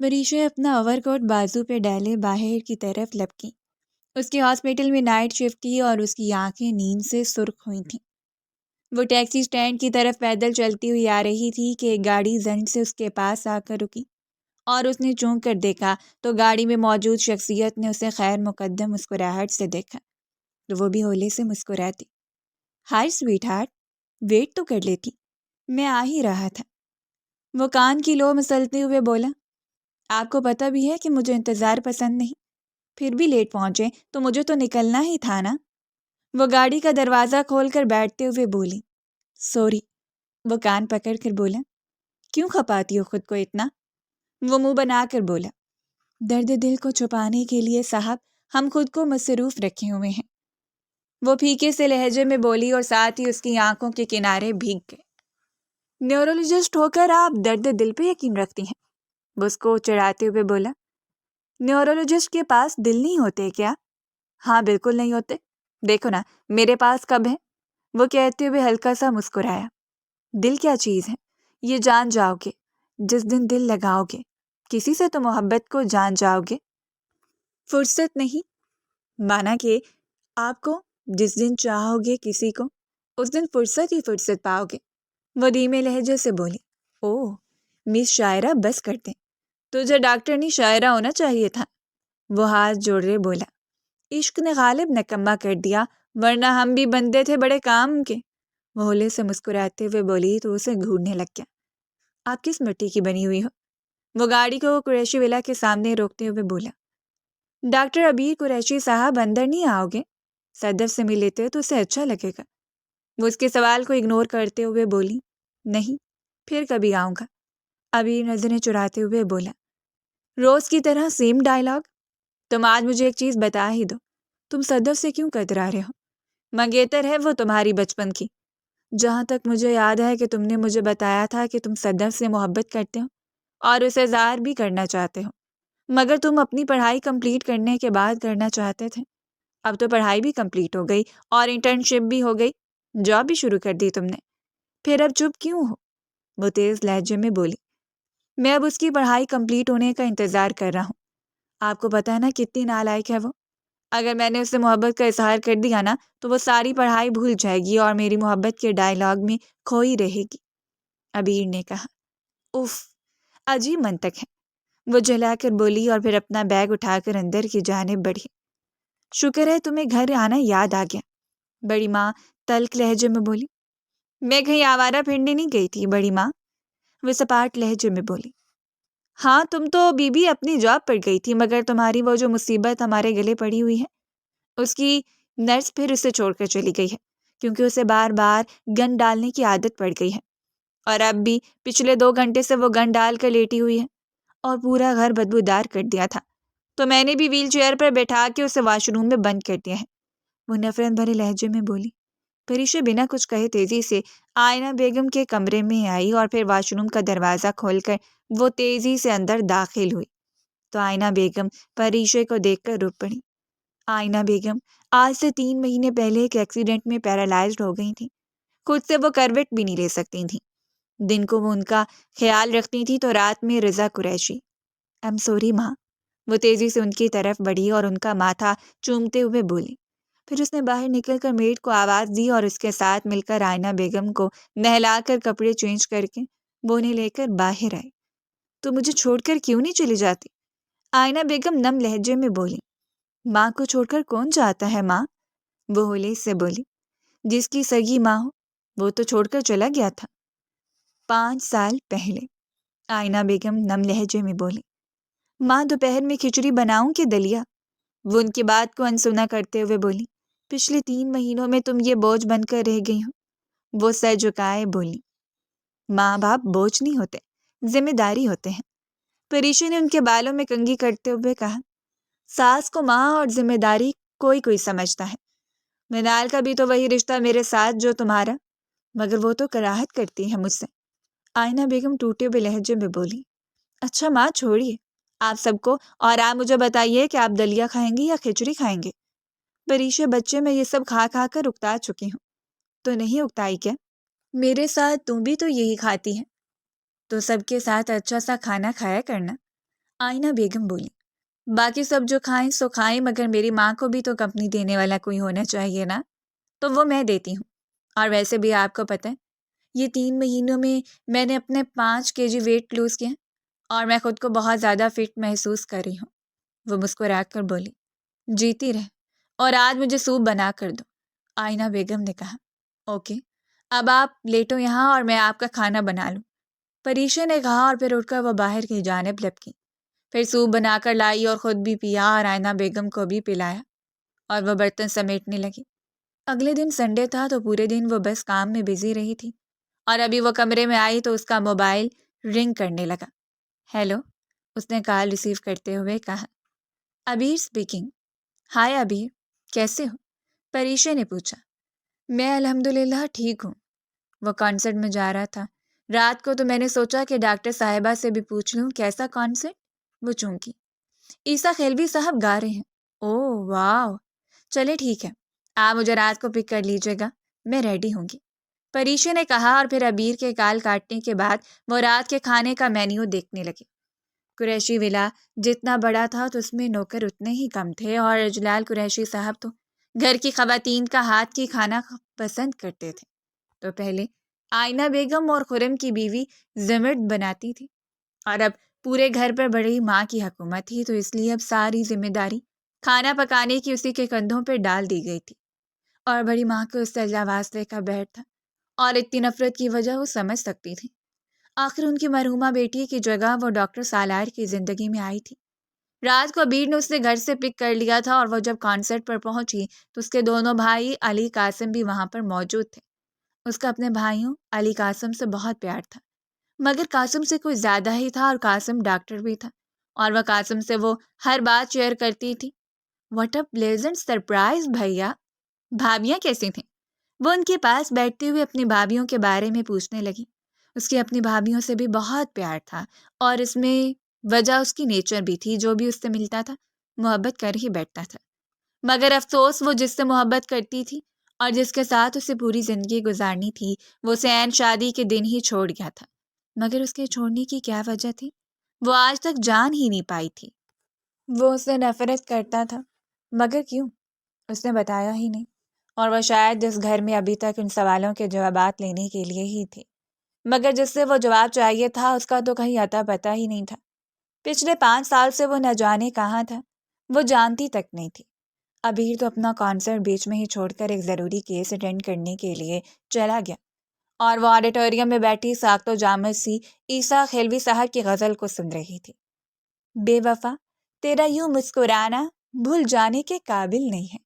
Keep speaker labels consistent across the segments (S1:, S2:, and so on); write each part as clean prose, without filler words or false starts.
S1: مریشا اپنا اوور کوٹ بازو پہ ڈالے باہر کی طرف لپکی۔ اس کے ہاسپٹل میں نائٹ شفٹ تھی اور اس کی آنکھیں نیند سے سرخ ہوئی تھیں۔ وہ ٹیکسی سٹینڈ کی طرف پیدل چلتی ہوئی آ رہی تھی کہ ایک گاڑی زن سے اس کے پاس آ کر رکی اور اس نے چونک کر دیکھا تو گاڑی میں موجود شخصیت نے اسے خیر مقدم مسکراہٹ سے دیکھا تو وہ بھی ہولے سے مسکراتی۔ ہائی سویٹ ہارٹ، ویٹ تو کر لیتی، میں آ ہی رہا تھا۔ وہ کان کی لو مسلتے ہوئے بولا، آپ کو پتہ بھی ہے کہ مجھے انتظار پسند نہیں، پھر بھی لیٹ پہنچے تو مجھے تو نکلنا ہی تھا نا۔ وہ گاڑی کا دروازہ کھول کر بیٹھتے ہوئے بولی، سوری۔ وہ کان پکڑ کر بولا، کیوں کھپاتی ہو خود کو اتنا؟ وہ منہ بنا کر بولا، درد دل کو چھپانے کے لیے صاحب ہم خود کو مصروف رکھے ہوئے ہیں۔ وہ پھیکے سے لہجے میں بولی اور ساتھ ہی اس کی آنکھوں کے کنارے بھیگ گئے۔ نیورولوجسٹ ہو کر آپ درد دل پہ یقین رکھتی ہیں؟ وہ اس کو چڑھاتے ہوئے بولا، نیورولوجسٹ کے پاس دل نہیں ہوتے کیا؟ ہاں بالکل نہیں ہوتے، دیکھو نا میرے پاس کب ہے؟ وہ کہتے ہوئے ہلکا سا مسکرایا۔ دل کیا چیز ہے؟ یہ جان جاؤ گے جس دن دل لگاؤ گے، کسی سے تو محبت کو جان جاؤ گے۔ فرصت نہیں، مانا کہ آپ کو جس دن چاہو گے کسی کو اس دن فرصت ہی فرصت پاؤ گے۔ وہ دھیمے لہجے سے بولی، اوہ مس شاعرہ بس کر دیں، تجھے ڈاکٹر نہیں شاعرہ ہونا چاہیے تھا۔ وہ ہاتھ جوڑے بولا، عشق نے غالب نکمہ کر دیا، ورنہ ہم بھی بندے تھے بڑے کام کے۔ وہ ہولے سے مسکراتے ہوئے بولی تو اسے گھورنے لگ گیا۔ آپ کس مٹی کی بنی ہوئی ہو؟ وہ گاڑی کو قریشی ولا کے سامنے روکتے ہوئے بولا، ڈاکٹر ابھی قریشی صاحب اندر نہیں آؤ گے؟ صدف سے مل لیتے تو اسے اچھا لگے گا۔ وہ اس کے سوال کو اگنور کرتے ہوئے بولی، نہیں، پھر کبھی آؤں گا۔ ابھی نظریں چراتے ہوئے بولا، روز کی طرح سیم ڈائلاگ؟ تم آج مجھے ایک چیز بتا ہی دو، تم صدف سے کیوں کترا رہے ہو؟ منگیتر ہے وہ تمہاری بچپن کی۔ جہاں تک مجھے یاد ہے کہ تم نے مجھے بتایا تھا کہ تم صدف سے محبت کرتے ہو اور اسے ظاہر بھی کرنا چاہتے ہو، مگر تم اپنی پڑھائی کمپلیٹ کرنے کے بعد کرنا چاہتے تھے۔ اب تو پڑھائی بھی کمپلیٹ ہو گئی اور انٹرنشپ بھی ہو گئی، جاب بھی شروع کر دی تم نے، پھر اب چپ کیوں ہو؟ وہ تیز لہجے میں بولی، میں اب اس کی پڑھائی کمپلیٹ ہونے کا انتظار کر رہا ہوں۔ آپ کو پتہ ہے نا کتنی نالائق ہے وہ؟ اگر میں نے اس سے محبت کا اظہار کر دیا نا تو وہ ساری پڑھائی بھول جائے گی اور میری محبت کے ڈائلاگ میں کھوئی رہے گی۔ عبیر نے کہا، اف، عجیب منطق ہے۔ وہ جلا کر بولی اور پھر اپنا بیگ اٹھا کر اندر کی جانب بڑھی۔ شکر ہے تمہیں گھر آنا یاد آ گیا، بڑی ماں تلخ لہجے میں بولی۔ میں کہیں آوارہ پھرنے نہیں گئی تھی بڑی ماں، وہ سپاٹ لہجے میں بولی۔ ہاں تم تو بی اپنی جاب پر گئی تھی، مگر تمہاری وہ جو مصیبت ہمارے گلے پڑی ہوئی ہے اس کی نرس پھر اسے چھوڑ کر چلی گئی ہے، کیونکہ اسے بار بار گن ڈالنے کی عادت پڑ گئی ہے، اور اب بھی پچھلے 2 گھنٹے سے وہ گن ڈال کر لیٹی ہوئی ہے اور پورا گھر بدبودار کر دیا تھا، تو میں نے بھی ویل چیئر پر بیٹھا کے اسے واش روم میں بند کر دیا ہے، وہ نفرت بھرے لہجے میں بولی۔ پریشا بنا کچھ کہے تیزی سے آئینہ بیگم کے کمرے میں آئی اور پھر واش روم کا دروازہ کھول کر وہ تیزی سے اندر داخل ہوئی تو آئینہ بیگم پریشا کو دیکھ کر رک پڑی۔ آئینہ بیگم آج سے 3 مہینے پہلے ایک ایکسیڈنٹ میں پیرالائزڈ ہو گئی تھیں، خود سے وہ کروٹ بھی نہیں لے سکتی تھیں، دن کو وہ ان کا خیال رکھتی تھی تو رات میں رضا قریشی۔ ایم سوری ماں، وہ تیزی سے ان کی طرف بڑھی اور ان کا ماتھا چومتے ہوئے بولی، پھر اس نے باہر نکل کر میڈ کو آواز دی اور اس کے ساتھ مل کر آئینہ بیگم کو نہلا کر کپڑے چینج کر کے وہ انہیں لے کر باہر آئی۔ تو مجھے چھوڑ کر کیوں نہیں چلی جاتی؟ آئینہ بیگم نم لہجے میں بولی۔ ماں کو چھوڑ کر کون جاتا ہے ماں؟ وہ ہولے سے بولی، جس کی سگی ماں ہو وہ تو چھوڑ کر چلا گیا تھا 5 سال پہلے۔ آئینہ بیگم نم لہجے میں بولی، ماں دوپہر میں کھچڑی بناؤں کہ دلیا؟ وہ ان کی بات کو انسنا کرتے ہوئے بولی، پچھلے 3 مہینوں میں تم یہ بوجھ بن کر رہ گئی ہو۔ وہ سر جھکائے بولی، ماں باپ بوجھ نہیں ہوتے، ذمہ داری ہوتے ہیں۔ پریشا نے ان کے بالوں میں کنگھی کرتے ہوئے کہا، ساس کو ماں اور ذمہ داری کوئی سمجھتا ہے، منال کا بھی تو وہی رشتہ میرے ساتھ جو تمہارا، مگر وہ تو کراہت کرتی ہے مجھ سے۔ آئینہ بیگم ٹوٹے ہوئے لہجے میں بولی، اچھا ماں چھوڑیے آپ سب کو اور آپ مجھے بتائیے کہ آپ دلیا کھائیں گی یا کھچڑی کھائیں گے؟ پریشا بچے میں یہ سب کھا کھا کر اکتا چکی ہوں۔ تو نہیں اکتائی کیا؟ میرے ساتھ تم بھی تو یہی کھاتی ہے، تو سب کے ساتھ اچھا سا کھانا کھایا کرنا۔ آئینہ بیگم بولی، باقی سب جو کھائیں سو کھائیں، مگر میری ماں کو بھی تو کمپنی دینے والا کوئی ہونا چاہیے نا، تو وہ میں دیتی ہوں۔ اور ویسے بھی آپ کو پتہ ہے یہ 3 مہینوں میں نے اپنے 5 kg ویٹ لوز کیا اور میں خود کو بہت زیادہ فٹ محسوس کر رہی ہوں۔ وہ مسکرا کر بولی، جیتی رہ، اور آج مجھے سوپ بنا کر دو۔ آئینہ بیگم نے کہا، اوکے، اب آپ لیٹو یہاں اور میں آپ کا کھانا بنا لوں۔ پریشا نے کہا اور پھر اٹھ کر وہ باہر کی جانب لپکی، پھر سوپ بنا کر لائی اور خود بھی پیا اور آئینہ بیگم کو بھی پلایا، اور وہ برتن سمیٹنے لگی۔ اگلے دن سنڈے تھا تو پورے دن وہ بس کام میں بزی رہی تھی، اور ابھی وہ کمرے میں آئی تو اس کا موبائل رنگ کرنے لگا۔ ہیلو، اس نے کال ریسیو کرتے ہوئے کہا۔ ابیر اسپیکنگ۔ ہائے ابیر، کیسے ہو؟ پریشا نے پوچھا۔ میں الحمدللہ ٹھیک ہوں۔ وہ کانسرٹ میں جا رہا تھا رات کو، تو میں نے سوچا کہ ڈاکٹر صاحبہ سے بھی پوچھ لوں کیسا کانسرٹ۔ وہ چونکی، عیسیٰ خیلوی صاحب گا رہے ہیں۔ اوہ واو، چلے ٹھیک ہے، آپ مجھے رات کو پک کر لیجیے گا، میں ریڈی ہوں گی، پریشا نے کہا، اور پھر ابیر کے کال کاٹنے کے بعد وہ رات کے کھانے کا مینیو دیکھنے لگے۔ قریشی ولا جتنا بڑا تھا تو اس میں نوکر اتنے ہی کم تھے، اور اجلال قریشی صاحب تو گھر کی خواتین کا ہاتھ کی کھانا پسند کرتے تھے۔ تو پہلے آئینہ بیگم اور خرم کی بیوی زمرد بناتی تھی، اور اب پورے گھر پر بڑی ماں کی حکومت تھی، تو اس لیے اب ساری ذمہ داری کھانا پکانے کی اسی کے کندھوں پہ ڈال دی گئی تھی، اور بڑی ماں کو اس سے اللہ واسطے کا بہر تھا، اور اتنی نفرت کی وجہ وہ سمجھ سکتی تھی۔ آخر ان کی مرحومہ بیٹی کی جگہ وہ ڈاکٹر سالار کی زندگی میں آئی تھی۔ رات کو ابیر نے اسے گھر سے پک کر لیا تھا، اور وہ جب کانسرٹ پر پہنچی تو اس کے دونوں بھائی علی قاسم بھی وہاں پر موجود تھے۔ اس کا اپنے بھائیوں علی قاسم سے بہت پیار تھا، مگر قاسم سے کوئی زیادہ ہی تھا، اور قاسم ڈاکٹر بھی تھا، اور وہ قاسم سے وہ ہر بات شیئر کرتی تھی۔ واٹ اے پلیزنٹ سرپرائز بھیا، بھابیاں کیسی تھیں؟ وہ ان کے پاس بیٹھتے ہوئے اپنی بھابیوں کے بارے میں پوچھنے لگی۔ اس کی اپنی بھابیوں سے بھی بہت پیار تھا، اور اس میں وجہ اس کی نیچر بھی تھی، جو بھی اس سے ملتا تھا محبت کر ہی بیٹھتا تھا، مگر افسوس وہ جس سے محبت کرتی تھی اور جس کے ساتھ اسے پوری زندگی گزارنی تھی، وہ اسے عین شادی کے دن ہی چھوڑ گیا تھا۔ مگر اس کے چھوڑنے کی کیا وجہ تھی، وہ آج تک جان ہی نہیں پائی تھی۔ وہ اسے نفرت کرتا تھا، مگر کیوں، اس نے بتایا ہی نہیں، اور وہ شاید اس گھر میں ابھی تک ان سوالوں کے جوابات لینے کے لیے ہی تھی، مگر جس سے وہ جواب چاہیے تھا اس کا تو کہیں اتا پتہ ہی نہیں تھا۔ پچھلے 5 سال سے وہ نہ جانے کہاں تھا، وہ جانتی تک نہیں تھی۔ ابیر تو اپنا کانسرٹ بیچ میں ہی چھوڑ کر ایک ضروری کیس اٹینڈ کرنے کے لیے چلا گیا، اور وہ آڈیٹوریم میں بیٹھی ساخت و جامد سی عیسیٰ خیلوی صاحب کی غزل کو سن رہی تھی۔ بے وفا تیرا یوں مسکرانا بھول جانے کے قابل نہیں ہے۔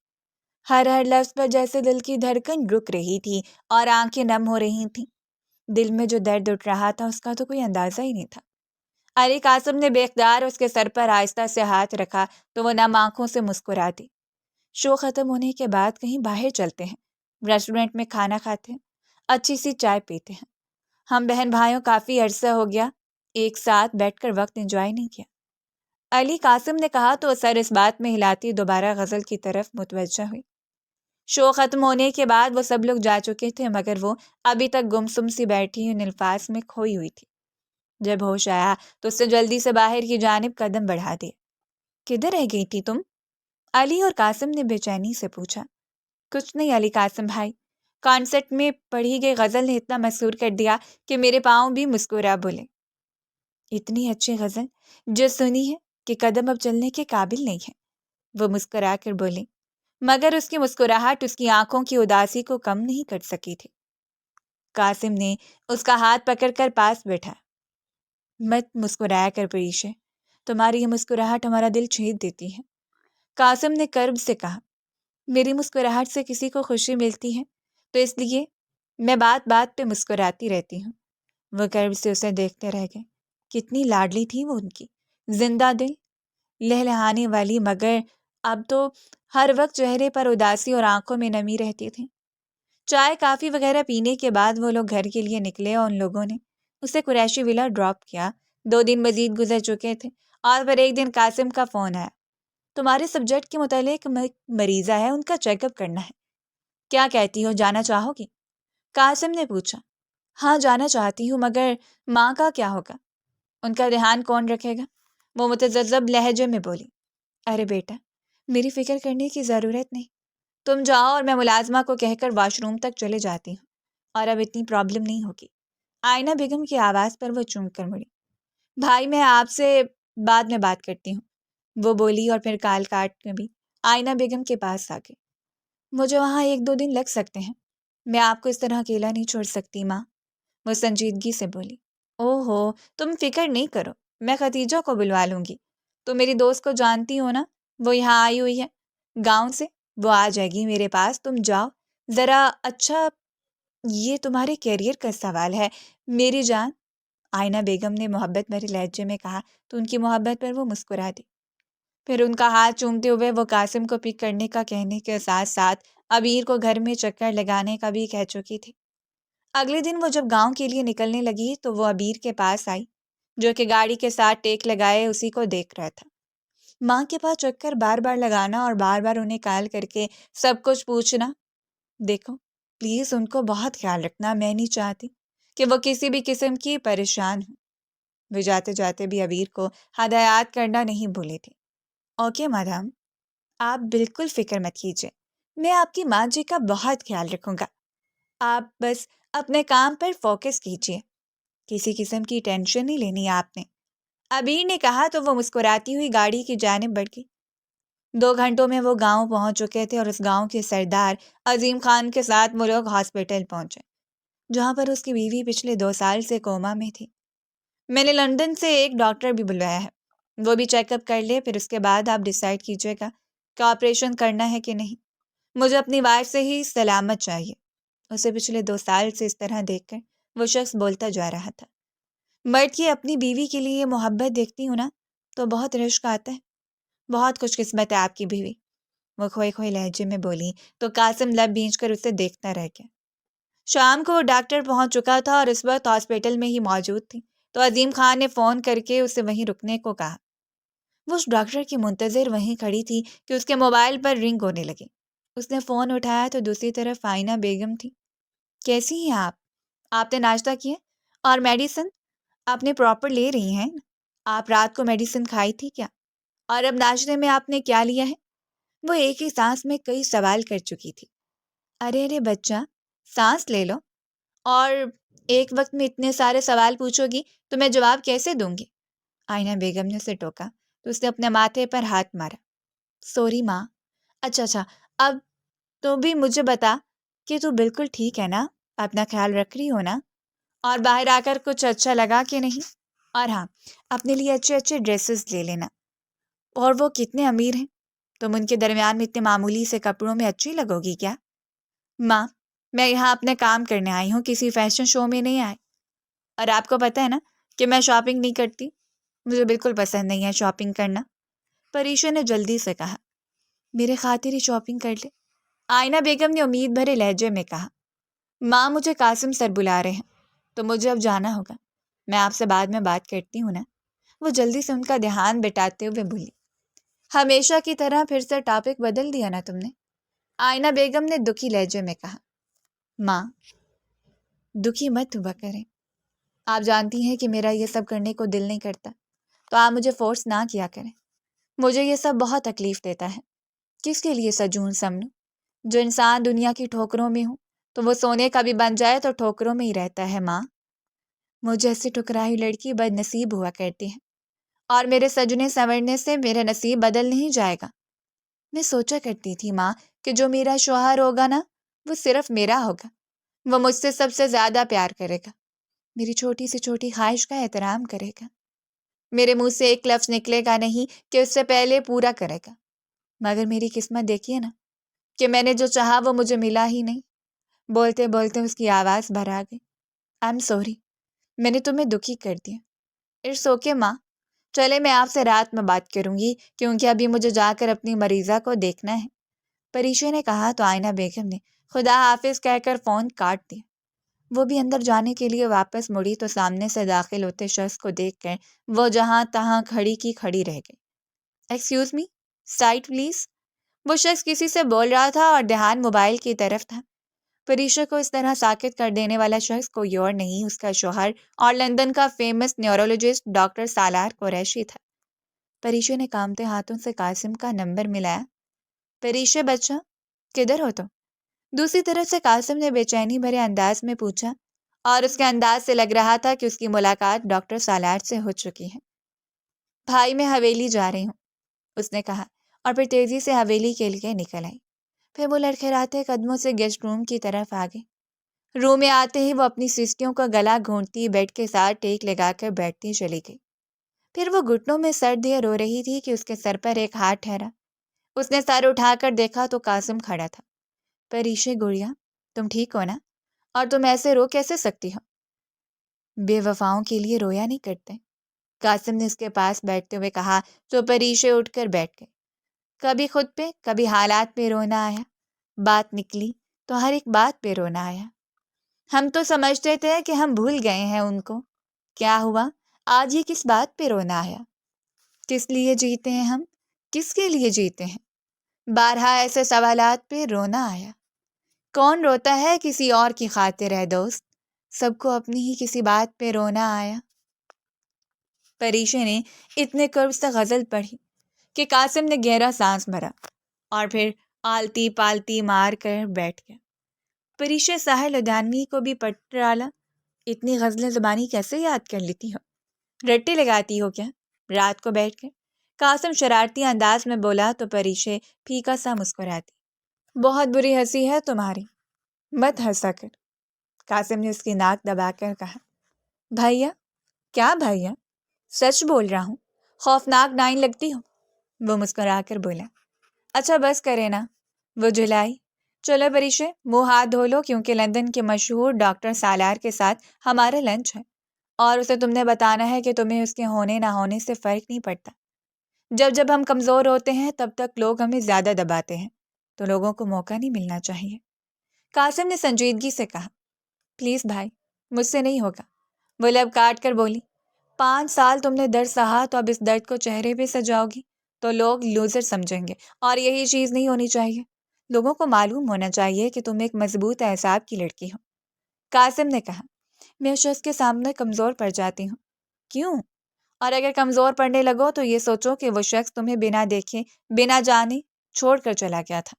S1: ہر لفظ پر جیسے دل کی دھڑکن رک رہی تھی اور آنکھیں نم ہو رہی تھیں۔ دل میں جو درد اٹھ رہا تھا اس کا تو کوئی اندازہ ہی نہیں تھا۔ علی قاسم نے بے اختیار اس کے سر پر آہستہ سے ہاتھ رکھا تو وہ نم آنکھوں سے مسکرا دی۔ شو ختم ہونے کے بعد کہیں باہر چلتے ہیں، ریسٹورنٹ میں کھانا کھاتے ہیں، اچھی سی چائے پیتے ہیں۔ ہم بہن بھائیوں کافی عرصہ ہو گیا ایک ساتھ بیٹھ کر وقت انجوائے نہیں کیا، علی قاسم نے کہا تو سر اس بات میں ہلاتی دوبارہ غزل کی طرف متوجہ ہوئی۔ شو ختم ہونے کے بعد وہ سب لوگ جا چکے تھے، مگر وہ ابھی تک گمسم سی بیٹھی ان الفاظ میں کھوئی ہوئی تھی۔ جب ہوش آیا تو اس سے جلدی سے باہر کی جانب قدم بڑھا دیا۔ کدھر رہ گئی تھی تم؟ علی اور قاسم نے بے چینی سے پوچھا۔ کچھ نہیں علی قاسم بھائی، کانسرٹ میں پڑھی گئی غزل نے اتنا مسحور کر دیا کہ میرے پاؤں بھی مسکرا بولے۔ اتنی اچھی غزل جو سنی ہے کہ قدم اب چلنے کے قابل نہیں ہے، وہ مسکرا کر بولے، مگر اس کی مسکراہٹ اس کی آنکھوں کی اداسی کو کم نہیں کر سکی تھی۔ قاسم نے اس کا ہاتھ پکڑ کر پاس بیٹھا۔ مت مسکرایا کر پریشے، تمہاری یہ مسکراہٹ ہمارا دل چھید دیتی ہے۔ قاسم نے کرب سے کہا، میری مسکراہٹ سے کسی کو خوشی ملتی ہے تو اس لیے میں بات بات پہ مسکراتی رہتی ہوں۔ وہ کرب سے اسے دیکھتے رہ گئے۔ کتنی لاڈلی تھی وہ ان کی، زندہ دل، لہلہانے والی، مگر اب تو ہر وقت چہرے پر اداسی اور آنکھوں میں نمی رہتی تھی۔ چائے کافی وغیرہ پینے کے بعد وہ لوگ گھر کے لیے نکلے اور ان لوگوں نے اسے قریشی ولا ڈراپ کیا۔ 2 دن مزید گزر چکے تھے اور پھر ایک دن قاسم کا فون آیا، تمہارے سبجیکٹ کے متعلق مریضہ ہے، ان کا چیک اپ کرنا ہے، کیا کہتی ہو، جانا چاہو گی؟ قاسم نے پوچھا۔ ہاں جانا چاہتی ہوں، مگر ماں کا کیا ہوگا، ان کا دھیان کون رکھے گا؟ وہ متذبذب لہجے میں بولی، ارے بیٹا، میری فکر کرنے کی ضرورت نہیں، تم جاؤ اور میں ملازمہ کو کہہ کر واش روم تک چلے جاتی ہوں، اور اب اتنی پرابلم نہیں ہوگی۔ آئینہ بیگم کی آواز پر وہ چونک کر مڑی۔ بھائی میں آپ سے بعد میں بات کرتی ہوں، وہ بولی اور پھر کال کاٹ کے بھی آئینہ بیگم کے پاس آ گئی۔ مجھے وہاں 1-2 دن لگ سکتے ہیں، میں آپ کو اس طرح اکیلا نہیں چھوڑ سکتی ماں، وہ سنجیدگی سے بولی۔ او ہو، تم فکر نہیں کرو، میں ختیجہ کو بلوا لوں گی، تو میری دوست کو جانتی ہو نا، وہ یہاں آئی ہوئی ہے گاؤں سے، وہ آ جائے گی میرے پاس، تم جاؤ ذرا۔ اچھا، یہ تمہارے کیریئر کا سوال ہے میری جان، آئینہ بیگم نے محبت بھرے لہجے میں کہا تو ان کی محبت پر وہ مسکرا دی۔ پھر ان کا ہاتھ چومتے ہوئے وہ قاسم کو پک کرنے کا کہنے کے ساتھ ساتھ ابیر کو گھر میں چکر لگانے کا بھی کہہ چکی تھی۔ اگلے دن وہ جب گاؤں کے لیے نکلنے لگی تو وہ ابیر کے پاس آئی، جو کہ گاڑی کے ساتھ ٹیک لگائے اسی کو دیکھ رہا تھا۔ ماں کے پاس چکر بار بار لگانا اور بار بار انہیں کال کر کے سب کچھ پوچھنا، دیکھو پلیز ان کو بہت خیال رکھنا، میں نہیں چاہتی کہ وہ کسی بھی قسم کی پریشان ہوں۔ وہ جاتے جاتے بھی ابیر کو ہدایات کرنا نہیں بھولے تھے۔ اوکے میڈم، آپ بالکل فکر مت کیجیے، میں آپ کی ماں جی کا بہت خیال رکھوں گا، آپ بس اپنے کام پر فوکس کیجیے، کسی قسم کی ٹینشن نہیں لینی آپ نے، ابیر نے کہا تو وہ مسکراتی ہوئی گاڑی کی جانب بڑھ گئی۔ 2 گھنٹوں میں وہ گاؤں پہنچ چکے تھے اور اس گاؤں کے سردار عظیم خان کے ساتھ وہ لوگ ہاسپٹل پہنچے، جہاں پر اس کی بیوی پچھلے 2 سال سے کوما میں تھی۔ میں نے لندن سے ایک ڈاکٹر بھی بلوایا ہے، وہ بھی چیک اپ کر لے، پھر اس کے بعد آپ ڈیسائیڈ کیجیے گا کہ آپریشن کرنا ہے کہ نہیں۔ مجھے اپنی وائف سے ہی سلامت چاہیے۔ اسے پچھلے 2 سال سے اس طرح دیکھ کر وہ شخص بولتا جا رہا تھا۔ مرد کی اپنی بیوی کے لیے محبت دیکھتی ہوں نا تو بہت رشک آتا ہے، بہت خوش قسمت ہے آپ کی بیوی، وہ کھوئے کھوئے لہجے میں بولی تو قاسم لب بھینچ کر اسے دیکھتا رہ گیا۔ شام کو وہ ڈاکٹر پہنچ چکا تھا اور اس وقت ہاسپٹل میں ہی موجود تھی، تو عظیم خان نے فون کر کے اسے وہیں رکنے کو کہا۔ وہ اس ڈاکٹر کی منتظر وہیں کھڑی تھی کہ اس کے موبائل پر رنگ ہونے لگی۔ اس نے فون اٹھایا تو دوسری طرف آئینہ بیگم تھی۔ کیسی ہیں آپ نے ناشتہ کیا اور میڈیسن آپ نے پراپر لے رہی ہیں؟ آپ رات کو میڈیسن کھائی تھی کیا؟ اور اب ناشتے میں آپ نے کیا لیا ہے؟ وہ ایک ہی سانس میں کئی سوال کر چکی تھی۔ ارے بچہ، سانس لے لو، اور ایک وقت میں اتنے سارے سوال پوچھو گی تو میں جواب کیسے دوں گی؟ آئینہ بیگم نے اسے ٹوکا تو اس نے اپنے ماتھے پر ہاتھ مارا۔ سوری ماں۔ اچھا، اب تو بھی مجھے بتا کہ تو بالکل ٹھیک ہے نا، اپنا خیال رکھ رہی ہو نا، اور باہر آ کر کچھ اچھا لگا کہ نہیں؟ اور ہاں، اپنے لیے اچھے اچھے ڈریسز لے لینا۔ اور وہ کتنے امیر ہیں، تم ان کے درمیان میں اتنے معمولی سے کپڑوں میں اچھی لگو گی کیا؟ ماں، میں یہاں اپنے کام کرنے آئی ہوں، کسی فیشن شو میں نہیں آئی، اور آپ کو پتہ ہے نا کہ میں شاپنگ نہیں کرتی، مجھے بالکل پسند نہیں ہے شاپنگ کرنا، پریشا نے جلدی سے کہا۔ میرے خاطر ہی شاپنگ کر لے، آئینہ بیگم نے امید بھرے لہجے میں کہا۔ ماں، مجھے قاسم سر بلا رہے ہیں تو مجھے اب جانا ہوگا، میں آپ سے بعد میں بات کرتی ہوں نا، وہ جلدی سے ان کا دھیان بٹاتے ہوئے بولی۔ ہمیشہ کی طرح پھر سے ٹاپک بدل دیا نا تم نے، آئینہ بیگم نے دکھی لہجے میں کہا۔ ماں، دکھی مت ہوا کریں، آپ جانتی ہیں کہ میرا یہ سب کرنے کو دل نہیں کرتا، تو آپ مجھے فورس نہ کیا کریں، مجھے یہ سب بہت تکلیف دیتا ہے۔ کس کے لیے سجون سمنوں؟ جو انسان دنیا کی ٹھوکروں میں ہوں تو وہ سونے کا بھی بن جائے تو ٹھوکروں میں ہی رہتا ہے ماں۔ مجھے ایسی ٹھکرائی لڑکی بد نصیب ہوا کرتی ہے، اور میرے سجنے سنورنے سے میرا نصیب بدل نہیں جائے گا۔ میں سوچا کرتی تھی ماں کہ جو میرا شوہر ہوگا نا، وہ صرف میرا ہوگا، وہ مجھ سے سب سے زیادہ پیار کرے گا، میری چھوٹی سے چھوٹی خواہش کا احترام کرے گا، میرے منہ سے ایک لفظ نکلے گا نہیں کہ اس سے پہلے پورا کرے گا۔ مگر میری قسمت دیکھیے نا کہ میں نے جو چاہا وہ مجھے ملا ہی نہیں۔ بولتے بولتے اس کی آواز بھر آ گئی۔ آئی ایم سوری، میں نے تمہیں دکھی کر دیا۔ اٹس اوکے ماں، چلے میں آپ سے رات میں بات کروں گی کیونکہ ابھی مجھے جا کر اپنی مریضہ کو دیکھنا ہے، پریشا نے کہا تو آئینہ بیگم نے خدا حافظ کہہ کر فون کاٹ دیا۔ وہ بھی اندر جانے کے لیے واپس مڑی تو سامنے سے داخل ہوتے شخص کو دیکھ کر وہ جہاں تہاں کھڑی کی کھڑی رہ گئی۔ Excuse me, side please. وہ شخص کسی سے بول رہا تھا اور دھیان موبائل کی طرف تھا۔ پریشا کو اس طرح ساکت کر دینے والا شخص کوئی اور نہیں، اس کا شوہر اور لندن کا فیمس نیورولوجسٹ ڈاکٹر سالار قریشی تھا۔ پریشے نے کامتے ہاتھوں سے قاسم کا نمبر ملایا۔ پریشے بچہ، کدھر ہو تم؟ دوسری طرف سے قاسم نے بے چینی بھرے انداز میں پوچھا، اور اس کے انداز سے لگ رہا تھا کہ اس کی ملاقات ڈاکٹر سالار سے ہو چکی ہے۔ بھائی میں حویلی جا رہی ہوں، اس نے کہا، اور پھر تیزی سے حویلی کے لیے نکل آئی۔ پھر وہ لڑکھڑاتے قدموں سے گیسٹ روم کی طرف آ گئی۔ روم میں آتے ہی وہ اپنی سسکیوں کا گلا گھونٹتی بیڈ کے ساتھ ٹیک لگا کر بیٹھتی چلی گئی۔ پھر وہ گھٹنوں میں سر دیے رو رہی تھی کہ اس کے سر پر ایک ہاتھ ٹھہرا۔ اس نے سر اٹھا کر دیکھا تو قاسم کھڑا تھا۔ پریشے گڑیا، تم ٹھیک ہو نا؟ اور تم ایسے رو کیسے سکتی ہو؟ بے وفاؤں کے لیے رویا نہیں کرتے، قاسم نے اس کے پاس بیٹھتے ہوئے کہا تو پریشے اٹھ کر بیٹھ گئے۔ کبھی خود پہ، کبھی حالات پہ رونا آیا۔ بات نکلی تو ہر ایک بات پہ رونا آیا۔ ہم تو سمجھتے تھے کہ ہم بھول گئے ہیں ان کو، کیا ہوا آج یہ کس بات پہ رونا آیا؟ کس لیے جیتے ہیں ہم؟ کس کے لیے جیتے ہیں؟ بارہا ایسے سوالات پہ رونا آیا۔ کون روتا ہے کسی اور کی خاطر ہے دوست؟ سب کو اپنی ہی کسی بات پہ رونا آیا۔ پریشے نے اتنے قرب سے غزل پڑھی کہ قاسم نے گہرا سانس بھرا اور پھر آلتی پالتی مار کر بیٹھ گیا۔ پریشے ساحل لدھیانوی کو بھی پڑھ ڈالا۔ اتنی غزلیں زبانی کیسے یاد کر لیتی ہو؟ رٹے لگاتی ہو کیا رات کو بیٹھ کے؟ قاسم شرارتی انداز میں بولا تو پریشے پھیکا سا مسکراتی۔ بہت بری ہنسی ہے تمہاری، مت ہنسا کر، قاسم نے اس کی ناک دبا کر کہا۔ بھیا؟ کیا بھیا؟ سچ بول رہا ہوں، خوفناک ڈائن لگتی ہو، وہ مسکرا کر بولا۔ اچھا بس کرے نا، وہ جھلائی۔ چلو پریشے، منہ ہاتھ دھو لو کیونکہ لندن کے مشہور ڈاکٹر سالار کے ساتھ ہمارا لنچ ہے، اور اسے تم نے بتانا ہے کہ تمہیں اس کے ہونے نہ ہونے سے فرق نہیں پڑتا۔ جب جب ہم کمزور ہوتے ہیں تب تک لوگ ہمیں زیادہ دباتے ہیں، تو لوگوں کو موقع نہیں ملنا چاہیے۔ قاسم نے سنجیدگی سے کہا۔ پلیز بھائی، مجھ سے نہیں ہوگا، وہ لب کاٹ کر بولی۔ 5 سال تم نے درد سہا تو اب اس درد کو چہرے پہ سجاؤ گی تو لوگ لوزر سمجھیں گے، اور یہی چیز نہیں ہونی چاہیے۔ لوگوں کو معلوم ہونا چاہیے کہ تم ایک مضبوط اعصاب کی لڑکی ہو۔ قاسم نے کہا، میں اس شخص کے سامنے کمزور پڑ جاتی ہوں۔ کیوں؟ اور اگر کمزور پڑنے لگو تو یہ سوچو کہ وہ شخص تمہیں بنا دیکھے، بنا جانے چھوڑ کر چلا گیا تھا،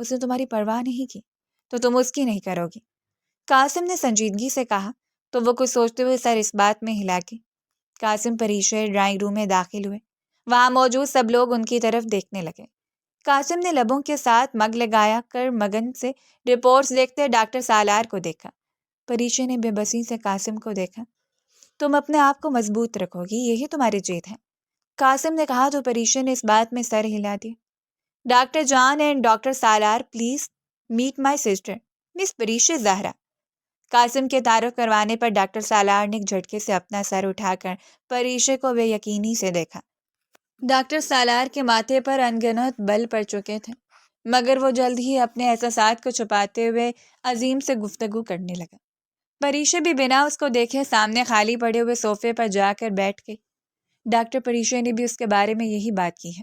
S1: اس نے تمہاری پرواہ نہیں کی تو تم اس کی نہیں کرو گی۔ قاسم نے سنجیدگی سے کہا تو وہ کچھ سوچتے ہوئے سر اس بات میں ہلا کے۔ قاسم پریشے ڈرائنگ روم میں داخل ہوئے۔ وہاں موجود سب لوگ ان کی طرف دیکھنے لگے۔ قاسم نے لبوں کے ساتھ مگ لگایا کر مگن سے رپورٹس دیکھتے ڈاکٹر سالار کو دیکھا۔ پریشے نے بے بسی سے قاسم کو دیکھا۔ تم اپنے آپ کو مضبوط رکھو گی، یہی تمہاری جیت ہے، قاسم نے کہا تو پریشے نے اس بات میں سر ہلا دیا۔ Doctor John and doctor Salar, please meet my sister miss Parishay Zahra. Qasim کے تعارف کروانے پر ڈاکٹر سالار نے ایک جھٹکے سے اپنا سر اٹھا کر پریشے کو بے یقینی سے دیکھا۔ ڈاکٹر سالار کے ماتھے پر انگنت بل پڑ چکے تھے، مگر وہ جلد ہی اپنے احساسات کو چھپاتے ہوئے عظیم سے گفتگو کرنے لگا۔ پریشے بھی بنا اس کو دیکھے سامنے خالی پڑے ہوئے صوفے پر جا کر بیٹھ گئی۔ ڈاکٹر پریشے نے بھی اس کے بارے میں یہی بات کی ہے۔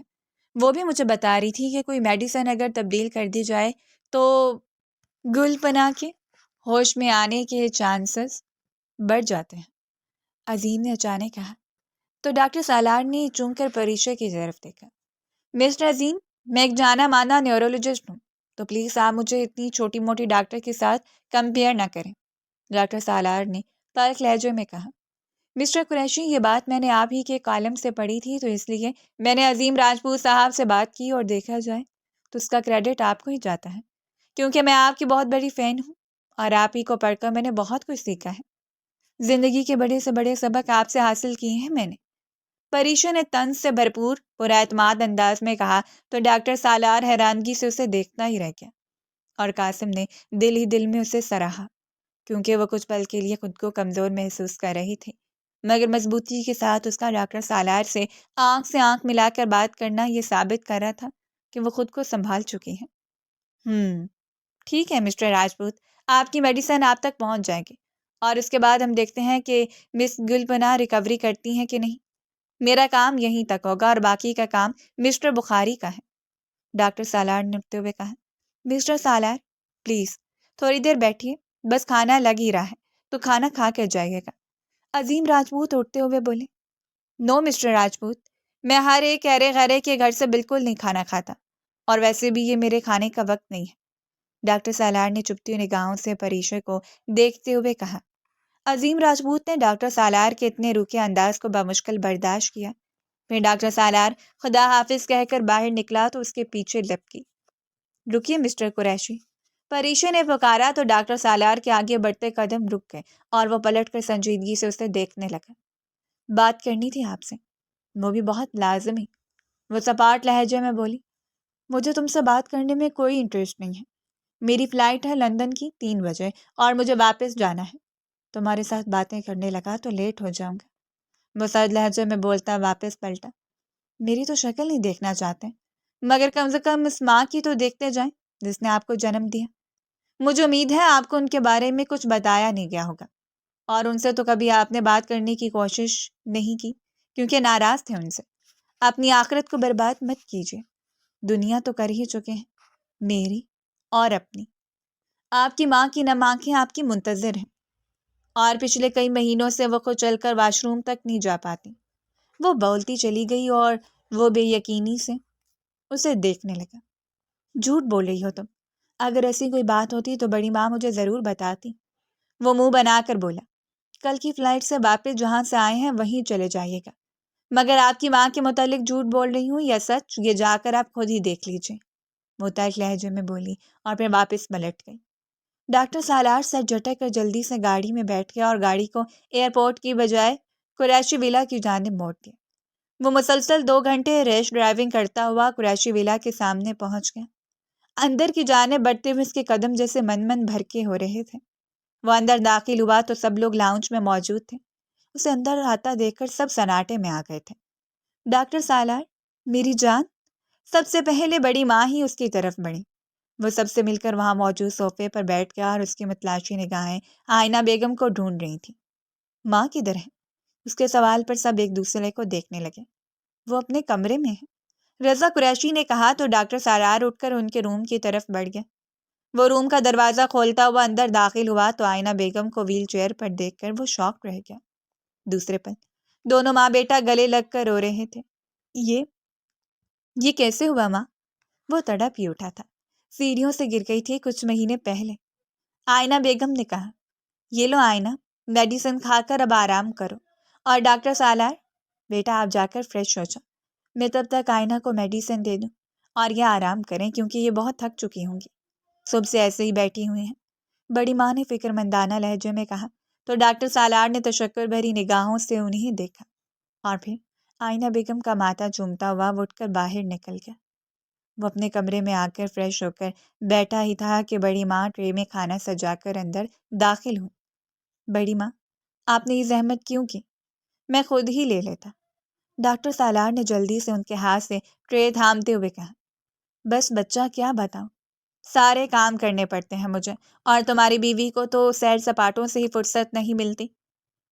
S1: وہ بھی مجھے بتا رہی تھی کہ کوئی میڈیسن اگر تبدیل کر دی جائے تو گل پناہ کے ہوش میں آنے کے چانسز بڑھ جاتے ہیں، عظیم نے اچانک کہا۔ تو ڈاکٹر سالار نے چونک کر پریشے کی طرف دیکھا۔ مسٹر عظیم، میں ایک جانا مانا نیورولوجسٹ ہوں، تو پلیز آپ مجھے اتنی چھوٹی موٹی ڈاکٹر کے ساتھ کمپیئر نہ کریں، ڈاکٹر سالار نے تلخ لہجے میں کہا۔ مسٹر قریشی، یہ بات میں نے آپ ہی کے کالم سے پڑھی تھی، تو اس لیے میں نے عظیم راجپوت صاحب سے بات کی، اور دیکھا جائے تو اس کا کریڈٹ آپ کو ہی جاتا ہے، کیونکہ میں آپ کی بہت بڑی فین ہوں، اور آپ ہی کو پڑھ کر میں نے بہت کچھ سیکھا ہے۔ زندگی کے بڑے سے بڑے سبق آپ سے حاصل کیے ہیں میں نے، پریشے نے طنز سے بھرپور پراعتماد انداز میں کہا تو ڈاکٹر سالار حیرانگی سے اسے دیکھتا ہی رہ گیا، اور قاسم نے دل ہی دل میں اسے سراہا، کیونکہ وہ کچھ پل کے لیے خود کو کمزور محسوس کر رہی تھی، مگر مضبوطی کے ساتھ اس کا ڈاکٹر سالار سے آنکھ ملا کر بات کرنا یہ ثابت کر رہا تھا کہ وہ خود کو سنبھال چکی ہے۔ ٹھیک ہے مسٹر راجپوت، آپ کی میڈیسن آپ تک پہنچ جائے گی، اور اس کے بعد ہم دیکھتے ہیں کہ مس گل پناہ ریکوری کرتی ہیں کہ نہیں۔ میرا کام یہیں تک ہوگا، اور باقی کا کام مسٹر بخاری کا ہے، ڈاکٹر سالار نے اٹھتے ہوئے کہا۔ مسٹر سالار پلیز تھوڑی دیر بیٹھیے، بس کھانا لگ ہی رہا ہے تو کھانا کھا کر جائیے گا، عظیم راجپوت اٹھتے ہوئے بولے۔ نو مسٹر راجپوت، میں ہر ایک ایرے غیرے کے گھر سے بالکل نہیں کھانا کھاتا، اور ویسے بھی یہ میرے کھانے کا وقت نہیں ہے۔ ڈاکٹر سالار نے چپتی ہوئی نگاہوں سے پریشر کو دیکھتے ہوئے کہا۔ عظیم راجپوت نے ڈاکٹر سالار کے اتنے روکھے انداز کو بمشکل برداشت کیا۔ پھر ڈاکٹر سالار خدا حافظ کہہ کر باہر نکلا تو اس کے پیچھے لپکی۔ رکیے مسٹر قریشی، پریشے نے پکارا تو ڈاکٹر سالار کے آگے بڑھتے قدم رک گئے اور وہ پلٹ کر سنجیدگی سے اسے دیکھنے لگا۔ بات کرنی تھی آپ سے، وہ بھی بہت لازمی۔ وہ سپاٹ لہجے میں بولی، مجھے تم سے بات کرنے میں کوئی انٹرسٹ نہیں ہے۔ میری فلائٹ ہے لندن کی 3 بجے اور مجھے واپس جانا ہے۔ تمہارے ساتھ باتیں کرنے لگا تو لیٹ ہو جاؤں گا۔ وہ سرد لہجے میں بولتا واپس پلٹا۔ میری تو شکل نہیں دیکھنا چاہتے، مگر کم سے کم اس ماں کی تو دیکھتے جائیں جس نے آپ کو جنم دیا۔ مجھے امید ہے آپ کو ان کے بارے میں کچھ بتایا نہیں گیا ہوگا، اور ان سے تو کبھی آپ نے بات کرنے کی کوشش نہیں کی کیونکہ ناراض تھے ان سے۔ اپنی آخرت کو برباد مت کیجیے، دنیا تو کر ہی چکے ہیں، میری اور اپنی۔ آپ کی ماں کی نم آنکھیں آپ کی منتظر ہیں، اور پچھلے کئی مہینوں سے وہ خود چل کر واش روم تک نہیں جا پاتی۔ وہ بولتی چلی گئی اور وہ بے یقینی سے اسے دیکھنے لگا۔ جھوٹ بول رہی ہو تم، اگر ایسی کوئی بات ہوتی تو بڑی ماں مجھے ضرور بتاتی۔ وہ منہ بنا کر بولا، کل کی فلائٹ سے واپس جہاں سے آئے ہیں وہیں چلے جائیے گا، مگر آپ کی ماں کے متعلق جھوٹ بول رہی ہوں یا سچ، یہ جا کر آپ خود ہی دیکھ لیجیے، متعلق لہجے میں بولی اور پھر واپس پلٹ گئی۔ ڈاکٹر سالار سر جھٹک کر جلدی سے گاڑی میں بیٹھ گیا اور گاڑی کو ایئرپورٹ کی بجائے قریشی ولا کی جانب موڑ دیا۔ وہ مسلسل 2 گھنٹے ریش ڈرائیونگ کرتا ہوا قریشی ولا کے سامنے پہنچ گیا۔ اندر کی جانب بڑھتے ہوئے اس کے قدم جیسے من بھرکے ہو رہے تھے۔ وہ اندر داخل ہوا تو سب لوگ لاؤنج میں موجود تھے۔ اسے اندر آتا دیکھ کر سب سناٹے میں آ گئے تھے۔ ڈاکٹر سالار، میری جان! سب سے پہلے بڑی ماں ہی اس کی طرف بڑھی۔ وہ سب سے مل کر وہاں موجود صوفے پر بیٹھ گیا اور اس کی متلاشی نگاہیں آئینہ بیگم کو ڈھونڈ رہی تھیں۔ ماں کدھر ہے؟ اس کے سوال پر سب ایک دوسرے کو دیکھنے لگے۔ وہ اپنے کمرے میں ہے، رضا قریشی نے کہا تو ڈاکٹر سالار اٹھ کر ان کے روم کی طرف بڑھ گیا۔ وہ روم کا دروازہ کھولتا ہوا اندر داخل ہوا تو آئینہ بیگم کو ویل چیئر پر دیکھ کر وہ شاک رہ گیا۔ دوسرے پل دونوں ماں بیٹا گلے لگ کر رو رہے تھے۔ یہ کیسے ہوا ماں؟ وہ تڑپ ہی اٹھا تھا، سیڑھیوں سے گر گئی تھی کچھ مہینے پہلے۔ آئینہ بیگم نے کہا، یہ لو آئینہ، میڈیسن کھا کر اب آرام کرو، اور ڈاکٹر سالار بیٹا آپ جا کر فریش ہو جاؤ، میں تب تک آئینہ کو میڈیسن دے دوں اور یہ آرام کریں کیونکہ یہ بہت تھک چکی ہوں گی، صبح سے ایسے ہی بیٹھی ہوئی ہیں، بڑی ماں نے فکر مندانہ لہجے میں کہا تو ڈاکٹر سالار نے تشکر بھری نگاہوں سے انہیں دیکھا، اور پھر آئینہ بیگم کا ماتھا چومتا ہوا وہ اٹھ کر باہر نکل گیا۔ وہ اپنے کمرے میں آ کر فریش ہو کر بیٹھا ہی تھا کہ بڑی ماں ٹرے میں کھانا سجا کر اندر داخل ہوئی۔ بڑی ماں، آپ نے یہ زحمت کیوں کی؟ میں خود ہی لے لیتا۔ ڈاکٹر سالار نے جلدی سے ان کے ہاتھ سے ٹرے تھامتے ہوئے کہا، بس بچہ کیا بتاؤں، سارے کام کرنے پڑتے ہیں مجھے، اور تمہاری بیوی کو تو سیر سپاٹوں سے ہی فرصت نہیں ملتی۔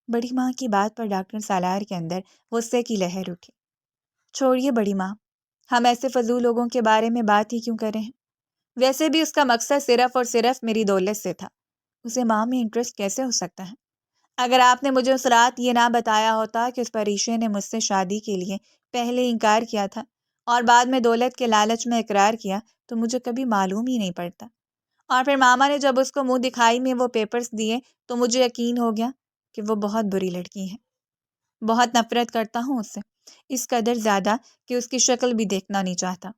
S1: بڑی ماں کی بات پر ڈاکٹر سالار کے اندر غصے کی لہر اٹھی۔ چھوڑیے بڑی ماں، ہم ایسے فضول لوگوں کے بارے میں بات ہی کیوں کر رہے ہیں؟ ویسے بھی اس کا مقصد صرف اور صرف میری دولت سے تھا، اسے ماں میں انٹرسٹ کیسے ہو سکتا ہے؟ اگر آپ نے مجھے اس رات یہ نہ بتایا ہوتا کہ اس پریشے نے مجھ سے شادی کے لیے پہلے انکار کیا تھا اور بعد میں دولت کے لالچ میں اقرار کیا تو مجھے کبھی معلوم ہی نہیں پڑتا، اور پھر ماما نے جب اس کو منہ دکھائی میں وہ پیپرز دیے تو مجھے یقین ہو گیا کہ وہ بہت بری لڑکی ہے۔ بہت نفرت کرتا ہوں اس سے، اس قدر زیادہ کہ اس کی شکل بھی دیکھنا نہیں چاہتا۔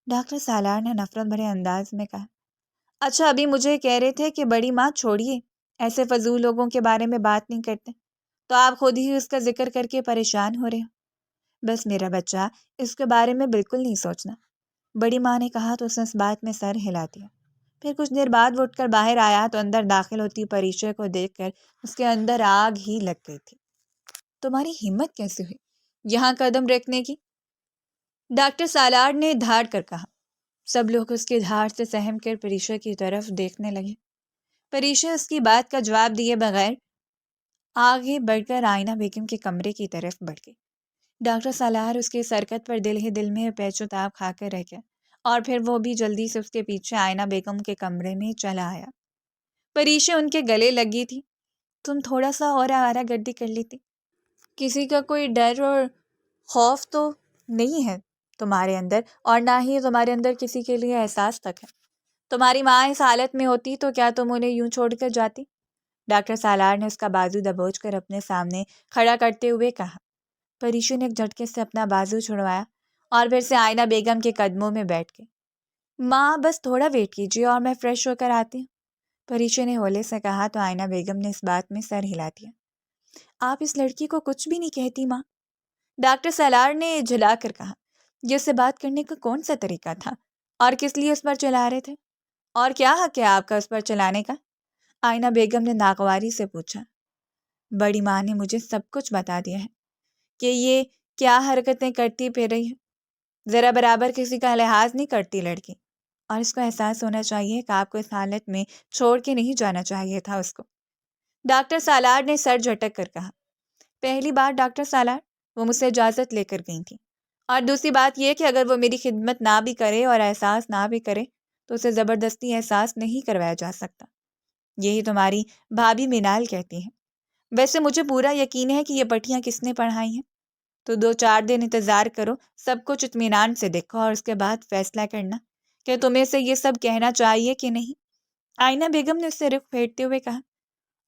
S1: ڈاکٹر سالار نے نفرت بھرے انداز میں کہا، اچھا ابھی مجھے کہہ رہے تھے کہ بڑی ماں چھوڑیے، ایسے فضول لوگوں کے بارے میں بات نہیں کرتے، تو آپ خود ہی اس کا ذکر کر کے پریشان ہو رہے ہو۔ بس میرا بچہ اس کے بارے میں بالکل نہیں سوچنا، بڑی ماں نے کہا تو اس نے اس بات میں سر ہلا دیا۔ پھر کچھ دیر بعد وہ اٹھ کر باہر آیا تو اندر داخل ہوتی پریشے کو دیکھ کر اس کے اندر آگ ہی لگ گئی تھی۔ تمہاری ہمت کیسے ہوئی یہاں قدم رکھنے کی؟ ڈاکٹر سالار نے دھاڑ کر کہا۔ سب لوگ اس کی دھاڑ سے سہم کر پریشا کی طرف دیکھنے لگے۔ پریشا اس کی بات کا جواب دیے بغیر آگے بڑھ کر آئینہ بیگم کے کمرے کی طرف بڑھ گئی۔ ڈاکٹر سالار اس کی حرکت پر دل ہی دل میں پیچ و تاب کھا کر رہ گیا، اور پھر وہ بھی جلدی سے اس کے پیچھے آئینہ بیگم کے کمرے میں چلا آیا۔ پریشا ان کے گلے لگی تھی۔ تم تھوڑا سا اور آوارہ گردی کر لیتی، کسی کا کوئی ڈر اور خوف تو نہیں ہے تمہارے اندر، اور نہ ہی تمہارے اندر کسی کے لیے احساس تک ہے۔ تمہاری ماں اس حالت میں ہوتی تو کیا تم انہیں یوں چھوڑ کر جاتی؟ ڈاکٹر سالار نے اس کا بازو دبوچ کر اپنے سامنے کھڑا کرتے ہوئے کہا۔ پریشو نے ایک جھٹکے سے اپنا بازو چھڑوایا اور پھر سے آئینہ بیگم کے قدموں میں بیٹھ کے، ماں بس تھوڑا ویٹ کیجیے اور میں فریش ہو کر آتی ہوں، پریشو نے ہولے سے کہا تو آئینہ بیگم نے اس بات میں سر ہلا دیا۔ آپ اس لڑکی کو کچھ بھی نہیں کہتی ماں، ڈاکٹر سالار نے جھلا کر کہا۔ یہ اس سے بات کرنے کا کون سا طریقہ تھا؟ اور کس لیے اس پر چلا رہے تھے؟ اور کیا حق ہے آپ کا اس پر چلانے کا؟ آئینہ بیگم نے ناگواری سے پوچھا۔ بڑی ماں نے مجھے سب کچھ بتا دیا ہے کہ یہ کیا حرکتیں کرتی پھر رہی ہے، ذرا برابر کسی کا لحاظ نہیں کرتی لڑکی، اور اس کو احساس ہونا چاہیے کہ آپ کو اس حالت میں چھوڑ کے نہیں جانا چاہیے تھا اس کو، ڈاکٹر سالار نے سر جھٹک کر کہا۔ پہلی بات ڈاکٹر سالار، وہ مجھ سے اجازت لے کر گئی تھی، اور دوسری بات یہ کہ اگر وہ میری خدمت نہ بھی کرے اور احساس نہ بھی کرے تو اسے زبردستی احساس نہیں کروایا جا سکتا، یہی تمہاری بھابھی مینال کہتی ہیں۔ ویسے مجھے پورا یقین ہے کہ یہ پٹیاں کس نے پڑھائی ہیں، تو 2-4 دن انتظار کرو، سب کچھ اطمینان سے دیکھو اور اس کے بعد فیصلہ کرنا کہ تمہیں سے یہ سب کہنا چاہیے کہ نہیں۔ آئینہ بیگم نے اس سے رخ پھیرتے ہوئے کہا۔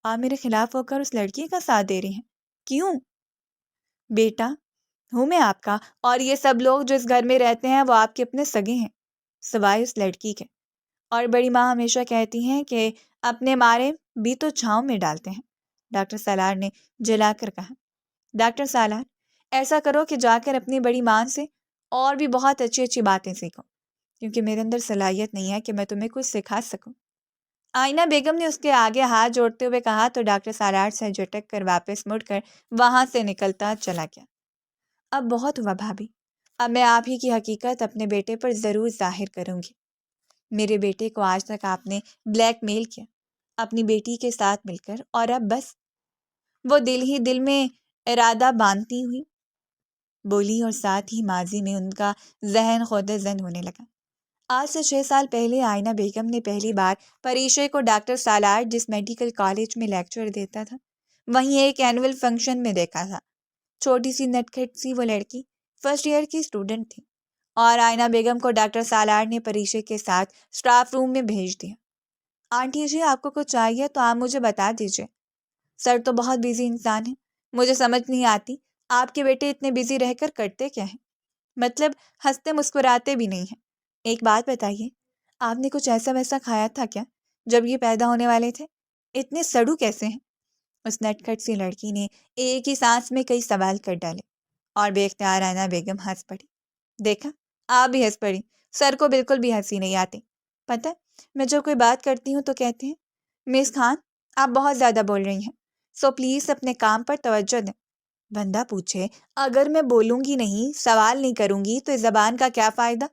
S1: آپ میرے خلاف ہو کر اس لڑکی کا ساتھ دے رہی ہیں، کیوں؟ بیٹا، ہوں میں آپ کا، اور یہ سب لوگ جو اس گھر میں رہتے ہیں وہ آپ کے اپنے سگے ہیں، سوائے اس لڑکی کے، اور بڑی ماں ہمیشہ کہتی ہیں کہ اپنے مارے بھی تو چھاؤں میں ڈالتے ہیں، ڈاکٹر سالار نے جلا کر کہا۔ ڈاکٹر سالار، ایسا کرو کہ جا کر اپنی بڑی ماں سے اور بھی بہت اچھی اچھی باتیں سیکھو، کیونکہ میرے اندر صلاحیت نہیں ہے کہ میں تمہیں کچھ سکھا سکوں۔ آئینہ بیگم نے اس کے آگے ہاتھ جوڑتے ہوئے کہا تو ڈاکٹر سالار سے جھٹک کر واپس مڑ کر وہاں سے نکلتا چلا گیا۔ اب بہت ہوا بھابھی، اب میں آپ ہی کی حقیقت اپنے بیٹے پر ضرور ظاہر کروں گی۔ میرے بیٹے کو آج تک آپ نے بلیک میل کیا اپنی بیٹی کے ساتھ مل کر، اور اب بس وہ دل ہی دل میں ارادہ باندھتی ہوئی بولی، اور ساتھ ہی ماضی میں ان کا ذہن خود زن ہونے لگا۔ آج سے 6 سال پہلے آئینہ بیگم نے پہلی بار پریشے کو ڈاکٹر سالار جس میڈیکل کالج میں لیکچر دیتا تھا وہیں ایک اینول فنکشن میں دیکھا تھا۔ چھوٹی سی نٹکھٹ سی وہ لڑکی فرسٹ ایئر کی اسٹوڈنٹ تھی، اور آئینہ بیگم کو ڈاکٹر سالار نے پریشے کے ساتھ اسٹاف روم میں بھیج دیا۔ آنٹی جی، آپ کو کچھ چاہیے تو آپ مجھے بتا دیجیے، سر تو بہت بیزی انسان ہے، مجھے سمجھ نہیں آتی آپ کے بیٹے اتنے بیزی رہ کر کرتے کیا ہیں، مطلب ہنستے مسکراتے بھی نہیں ہیں۔ ایک بات بتائیے، آپ نے کچھ ایسا ویسا کھایا تھا کیا جب یہ پیدا ہونے والے تھے؟ اتنے سڑو کیسے ہیں؟ اس نٹکھٹ سی لڑکی نے ایک ہی سانس میں کئی سوال کر ڈالے، اور بے اختیار آئینہ بیگم ہنس پڑی۔ دیکھا، آپ بھی ہنس پڑی، سر کو بالکل بھی ہنسی نہیں آتی۔ پتہ میں جب کوئی بات کرتی ہوں تو کہتے ہیں مس خان آپ بہت زیادہ بول رہی ہیں، سو پلیز اپنے کام پر توجہ دیں۔ بندہ پوچھے اگر میں بولوں گی نہیں، سوال نہیں کروں گی تو اس زبان کا کیا فائدہ؟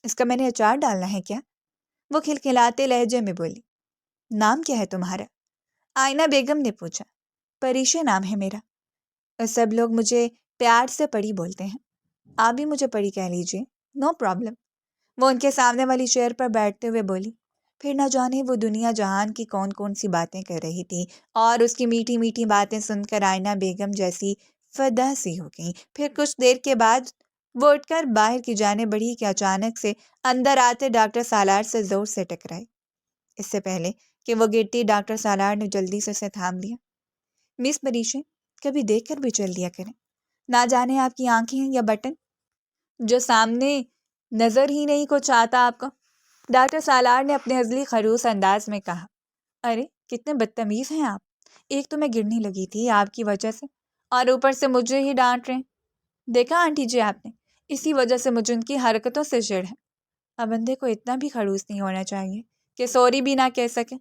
S1: اس کا میں نے اچار ڈالنا ہے کیا؟ وہ کھلکھلاتے لہجے میں بولی۔ نام کیا ہے تمہارا؟ آئینہ بیگم نے پوچھا۔ پریشے نام ہے میرا، اور سب لوگ مجھے پیار سے پری بولتے ہیں، آپ بھی مجھے پری کہہ لیجیے، نو پرابلم۔ وہ ان کے سامنے والی چیئر پر بیٹھتے ہوئے بولی۔ پھر نہ جانے وہ دنیا جہان کی کون کون سی باتیں کر رہی تھی، اور اس کی میٹھی میٹھی باتیں سن کر آئینہ بیگم جیسی فدا سی ہو گئی۔ پھر کچھ دیر کے بعد وہ اٹھ کر باہر کی جانب بڑھی کہ اچانک سے اندر آتے ڈاکٹر سالار سے زور سے ٹکرائی۔ اس سے پہلے کہ وہ گرتی، ڈاکٹر سالار نے جلدی سے اسے تھام لیا۔ مس پریشے، کبھی دیکھ کر بھی چل دیا کریں، نہ جانے آپ کی آنکھیں ہیں یا بٹن جو سامنے نظر ہی نہیں کچھ آتا آپ کو، ڈاکٹر سالار نے اپنے ہزلی خروس انداز میں کہا۔ ارے کتنے بدتمیز ہیں آپ، ایک تو میں گرنے لگی تھی آپ کی وجہ سے، اور اوپر سے مجھے ہی ڈانٹ رہے ہیں۔ دیکھا آنٹی جی آپ نے، اسی وجہ سے مجھے ان کی حرکتوں سے چڑ ہے۔ اب بندے کو اتنا بھی خڑوس نہیں ہونا چاہیے کہ سوری بھی نہ کہہ سکے۔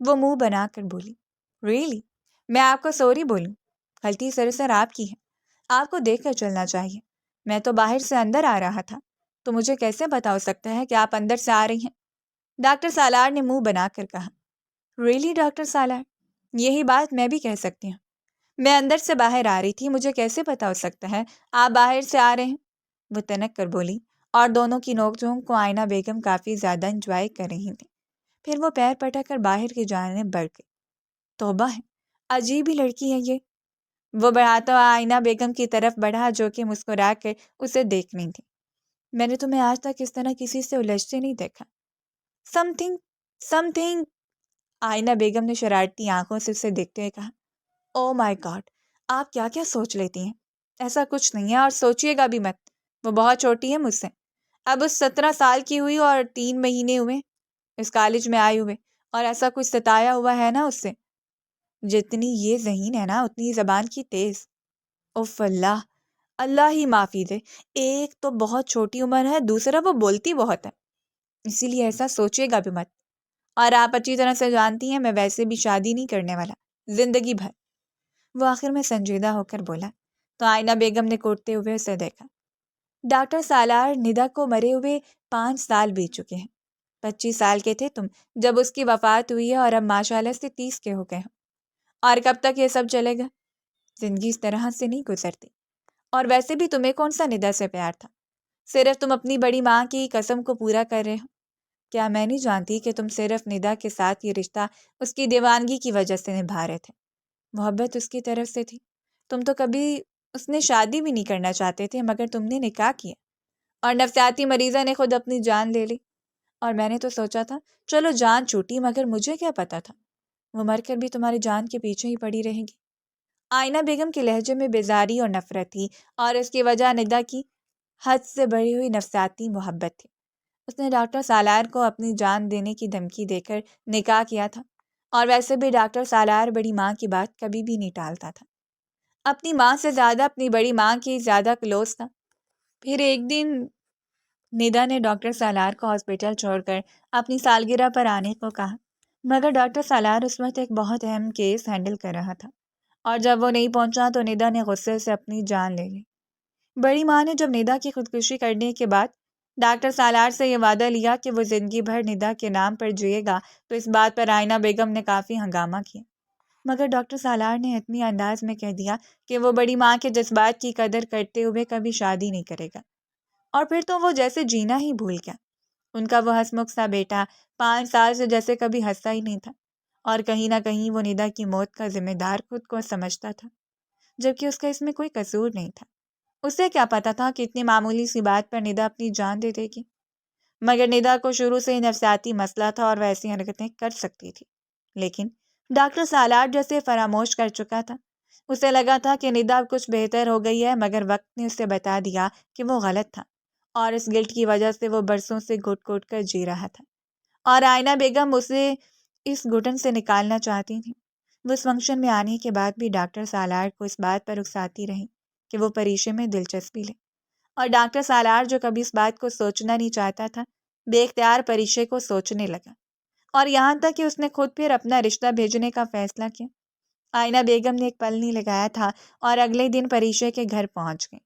S1: وہ منہ بنا کر بولی۔ ریئلی؟ میں آپ کو سوری بولوں؟ غلطی سراسر آپ کی ہے، آپ کو دیکھ کر چلنا چاہیے۔ میں تو باہر سے اندر آ رہا تھا، تو مجھے کیسے پتا ہو سکتا ہے کہ آپ اندر سے آ رہی ہیں؟ ڈاکٹر سالار نے منہ بنا کر کہا۔ ریئلی ڈاکٹر سالار، یہی بات میں بھی کہہ سکتی ہوں، میں اندر سے باہر آ رہی تھی، مجھے کیسے پتا ہو سکتا ہے آپ باہر سے آ رہے ہیں؟ وہ تنک کر بولی، اور دونوں کی نوک جھونک کو آئینہ بیگم کافی زیادہ انجوائے کر رہی تھی۔ پھر وہ پیر پٹک کر باہر کی جانب بڑھ گئی۔ توبہ ہے، عجیب ہی لڑکی ہے یہ، وہ بڑھاتا ہوا آئینہ بیگم کی طرف بڑھا جو کہ مسکرا کر اسے دیکھ رہی تھی۔ میں نے تمہیں آج تک اس طرح کسی سے الجھتے نہیں دیکھا۔ سم تھنگ سم تھنگ آئینہ بیگم نے شرارتی آنکھوں سے اسے دیکھتے ہوئے کہا۔ او مائی گاڈ، آپ کیا کیا سوچ لیتی ہیں؟ ایسا کچھ نہیں ہے اور سوچیے گا بھی مت۔ وہ بہت چھوٹی ہے مجھ سے، اب اس 17 سال کی ہوئی اور 3 مہینے ہوئے اس کالج میں آئے ہوئے، اور ایسا کچھ ستایا ہوا ہے نا اس سے۔ جتنی یہ ذہین ہے نا اتنی زبان کی تیز۔ اف اللہ، اللہ ہی معافی دے، ایک تو بہت چھوٹی عمر ہے، دوسرا وہ بولتی بہت ہے، اسی لیے ایسا سوچیے گا بھی مت۔ اور آپ اچھی طرح سے جانتی ہیں میں ویسے بھی شادی نہیں کرنے والا زندگی بھر۔ وہ آخر میں سنجیدہ ہو کر بولا تو آئینہ بیگم نے کوٹتے ہوئے اسے دیکھا۔ ڈاکٹر سالار، ندا کو مرے ہوئے 5 سال بیت چکے ہیں۔ 25 سال کے تھے تم جب اس کی وفات ہوئی ہے اور اب ماشاءاللہ سے 30 کے ہو گئے ہو۔ اور کب تک یہ سب چلے گا؟ زندگی اس طرح سے نہیں گزرتی۔ اور ویسے بھی تمہیں کون سا ندا سے پیار تھا؟ صرف تم اپنی بڑی ماں کی قسم کو پورا کر رہے ہو۔ کیا میں نہیں جانتی کہ تم صرف ندا کے ساتھ یہ رشتہ اس کی دیوانگی کی وجہ سے نبھا رہے تھے؟ محبت اس کی طرف سے تھی۔ تم تو کبھی اس نے شادی بھی نہیں کرنا چاہتے تھے مگر تم نے نکاح کیا، اور نفسیاتی مریضہ نے خود اپنی جان لے لی۔ اور میں نے تو سوچا تھا چلو جان چھوٹی، مگر مجھے کیا پتا تھا وہ مر کر بھی تمہاری جان کے پیچھے ہی پڑی رہے گی۔ آئینہ بیگم کے لہجے میں بیزاری اور نفرت تھی، اور اس کی وجہ ندا کی حد سے بڑھی ہوئی نفسیاتی محبت تھی۔ اس نے ڈاکٹر سالار کو اپنی جان دینے کی دھمکی دے کر نکاح کیا تھا، اور ویسے بھی ڈاکٹر سالار بڑی ماں کی بات کبھی بھی نہیں ٹالتا تھا۔ اپنی ماں سے زیادہ اپنی بڑی ماں کی زیادہ کلوز تھا۔ پھر ایک دن ندا نے ڈاکٹر سالار کو ہاسپٹل چھوڑ کر اپنی سالگرہ پر آنے کو کہا، مگر ڈاکٹر سالار اس وقت ایک بہت اہم کیس ہینڈل کر رہا تھا، اور جب وہ نہیں پہنچا تو ندا نے غصے سے اپنی جان لے لی۔ بڑی ماں نے جب ندا کی خودکشی کرنے کے بعد ڈاکٹر سالار سے یہ وعدہ لیا کہ وہ زندگی بھر ندا کے نام پر جیے گا، تو اس بات پر آئینہ بیگم نے کافی ہنگامہ کیا۔ مگر ڈاکٹر سالار نے حتمی انداز میں کہہ دیا کہ وہ بڑی ماں کے جذبات کی قدر کرتے ہوئے کبھی شادی نہیں کرے گا، اور پھر تو وہ جیسے جینا ہی بھول گیا۔ ان کا وہ ہنسمکھ سا بیٹا 5 سال سے جیسے کبھی ہنسا ہی نہیں تھا، اور کہیں نہ کہیں وہ ندا کی موت کا ذمہ دار خود کو سمجھتا تھا، جبکہ اس کا اس میں کوئی قصور نہیں تھا۔ اسے کیا پتا تھا کہ اتنی معمولی سی بات پر ندا اپنی جان دے دے گی؟ مگر ندا کو شروع سے ہی نفسیاتی مسئلہ تھا اور ویسی حرکتیں کر سکتی تھی، لیکن ڈاکٹر سالار جیسے فراموش کر چکا تھا۔ اسے لگا تھا کہ ندا کچھ بہتر ہو گئی ہے، مگر وقت نے اسے بتا دیا کہ وہ غلط تھا، اور اس گلٹ کی وجہ سے وہ برسوں سے گھٹ گھٹ کر جی رہا تھا، اور آئینہ بیگم اسے اس گھٹن سے نکالنا چاہتی تھی۔ وہ اس فنکشن میں آنے کے بعد بھی ڈاکٹر سالار کو اس بات پر اکساتی رہی کہ وہ پریشے میں دلچسپی لے، اور ڈاکٹر سالار جو کبھی اس بات کو سوچنا نہیں چاہتا تھا بے اختیار پریشے کو سوچنے لگا، اور یہاں تک کہ اس نے خود پھر اپنا رشتہ بھیجنے کا فیصلہ کیا۔ آئینہ بیگم نے ایک پل نہیں لگایا تھا اور اگلے دن پریشے کے گھر پہنچ گئی۔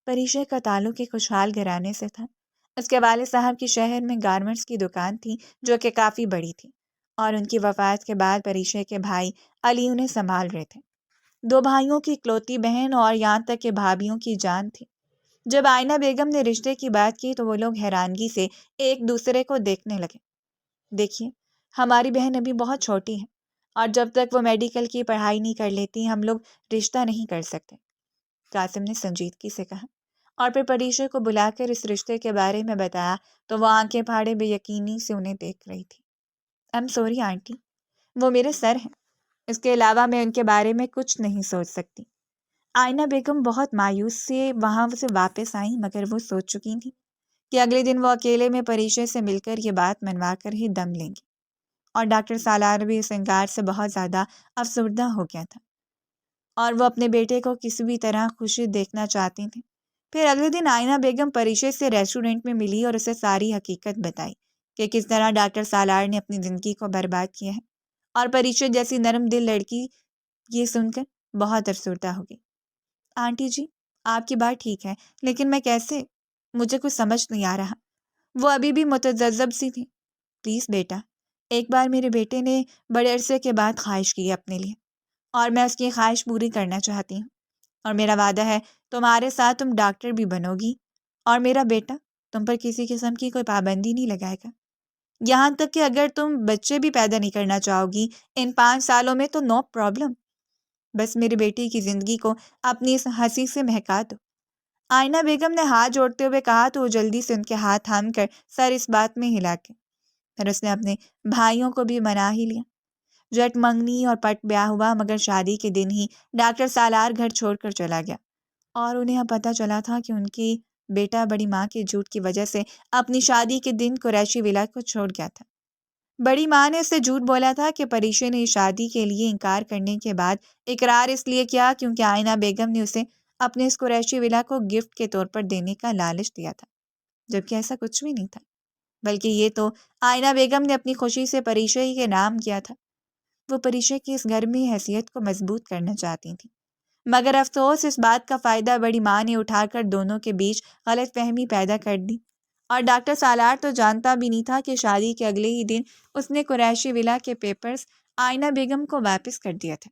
S1: پریشے کا تعلق ایک خوشحال گھرانے سے تھا۔ اس کے والد صاحب کی شہر میں گارمنٹس کی دکان تھی جو کہ کافی بڑی تھی، اور ان کی وفات کے بعد پریشے کے بھائی علی انہیں سنبھال رہے تھے۔ 2 بھائیوں کی اکلوتی بہن، اور یہاں تک کہ بھابھیوں کی جان تھی۔ جب آئینہ بیگم نے رشتے کی بات کی تو وہ لوگ حیرانگی سے ایک دوسرے کو دیکھنے لگے۔ دیکھیے، ہماری بہن ابھی بہت چھوٹی ہے، اور جب تک وہ میڈیکل کی پڑھائی نہیں کر لیتی ہم لوگ رشتہ نہیں کر سکتے، قاسم نے سنجیدگی سے کہا، اور پھر پریشے کو بلا کر اس رشتے کے بارے میں بتایا تو وہ آنکھیں پھاڑے بے یقینی سے انہیں دیکھ رہی تھی۔ ایم سوری آنٹی، وہ میرے سر ہیں، اس کے علاوہ میں ان کے بارے میں کچھ نہیں سوچ سکتی۔ آئینہ بیگم بہت مایوس سے وہاں سے واپس آئیں، مگر وہ سوچ چکی تھی کہ اگلے دن وہ اکیلے میں پریشے سے مل کر یہ بات منوا کر ہی دم لیں گی، اور ڈاکٹر سالار بھی اس انکار سے بہت زیادہ افسردہ ہو گیا تھا، اور وہ اپنے بیٹے کو کسی بھی طرح خوشی دیکھنا چاہتی تھیں۔ پھر اگلے دن آئینہ بیگم پریشے سے ریسٹورنٹ میں ملی اور اسے ساری حقیقت بتائی کہ کس طرح ڈاکٹر سالار نے اپنی زندگی کو برباد کیا ہے، اور پریشے جیسی نرم دل لڑکی یہ سن کر بہت افسردہ ہو گئی۔ آنٹی جی، آپ کی بات ٹھیک ہے، لیکن میں کیسے؟ مجھے کچھ سمجھ نہیں آ رہا۔ وہ ابھی بھی متذبذب سی تھی۔ پلیز بیٹا، ایک بار میرے بیٹے نے بڑے عرصے کے بعد خواہش کی اپنے لیے، اور میں اس کی خواہش پوری کرنا چاہتی ہوں، اور میرا وعدہ ہے تمہارے ساتھ تم ڈاکٹر بھی بنو گی، اور میرا بیٹا تم پر کسی قسم کی کوئی پابندی نہیں لگائے گا، یہاں تک کہ اگر تم بچے بھی پیدا نہیں کرنا چاہو گی ان 5 سالوں میں تو نو پرابلم۔ بس میری بیٹی کی زندگی کو اپنی اس ہنسی سے مہکا دو۔ آئینہ بیگم نے ہاتھ جوڑتے ہوئے کہا تو وہ جلدی سے ان کے ہاتھ تھام کر سر اس بات میں ہلا کے پھر اس نے اپنے بھائیوں کو بھی منا ہی لیا۔ جٹ منگنی اور پٹ بیاہ ہوا، مگر شادی کے دن ہی ڈاکٹر سالار گھر چھوڑ کر چلا گیا، اور انہیں اب پتہ چلا تھا کہ ان کی بیٹا بڑی ماں کے جھوٹ کی وجہ سے اپنی شادی کے دن قریشی ولا کو چھوڑ گیا تھا۔ بڑی ماں نے اس سے جھوٹ بولا تھا کہ پریشے نے شادی کے لیے انکار کرنے کے بعد اقرار اس لیے کیا کیونکہ آئینہ بیگم نے اسے اپنے اس قریشی ولا کو گفٹ کے طور پر دینے کا لالچ دیا تھا، جبکہ ایسا کچھ بھی نہیں تھا، بلکہ یہ تو آئینہ بیگم نے اپنی خوشی سے پریشے ہی کے نام کیا تھا۔ وہ پریشے کی اس گھر میں حیثیت کو مضبوط کرنا چاہتی تھیں، مگر افسوس اس بات کا فائدہ بڑی ماں نے اٹھا کر دونوں کے بیچ غلط فہمی پیدا کر دی، اور ڈاکٹر سالار تو جانتا بھی نہیں تھا کہ شادی کے اگلے ہی دن اس نے قریشی ولا کے پیپرز آئینہ بیگم کو واپس کر دیا تھا،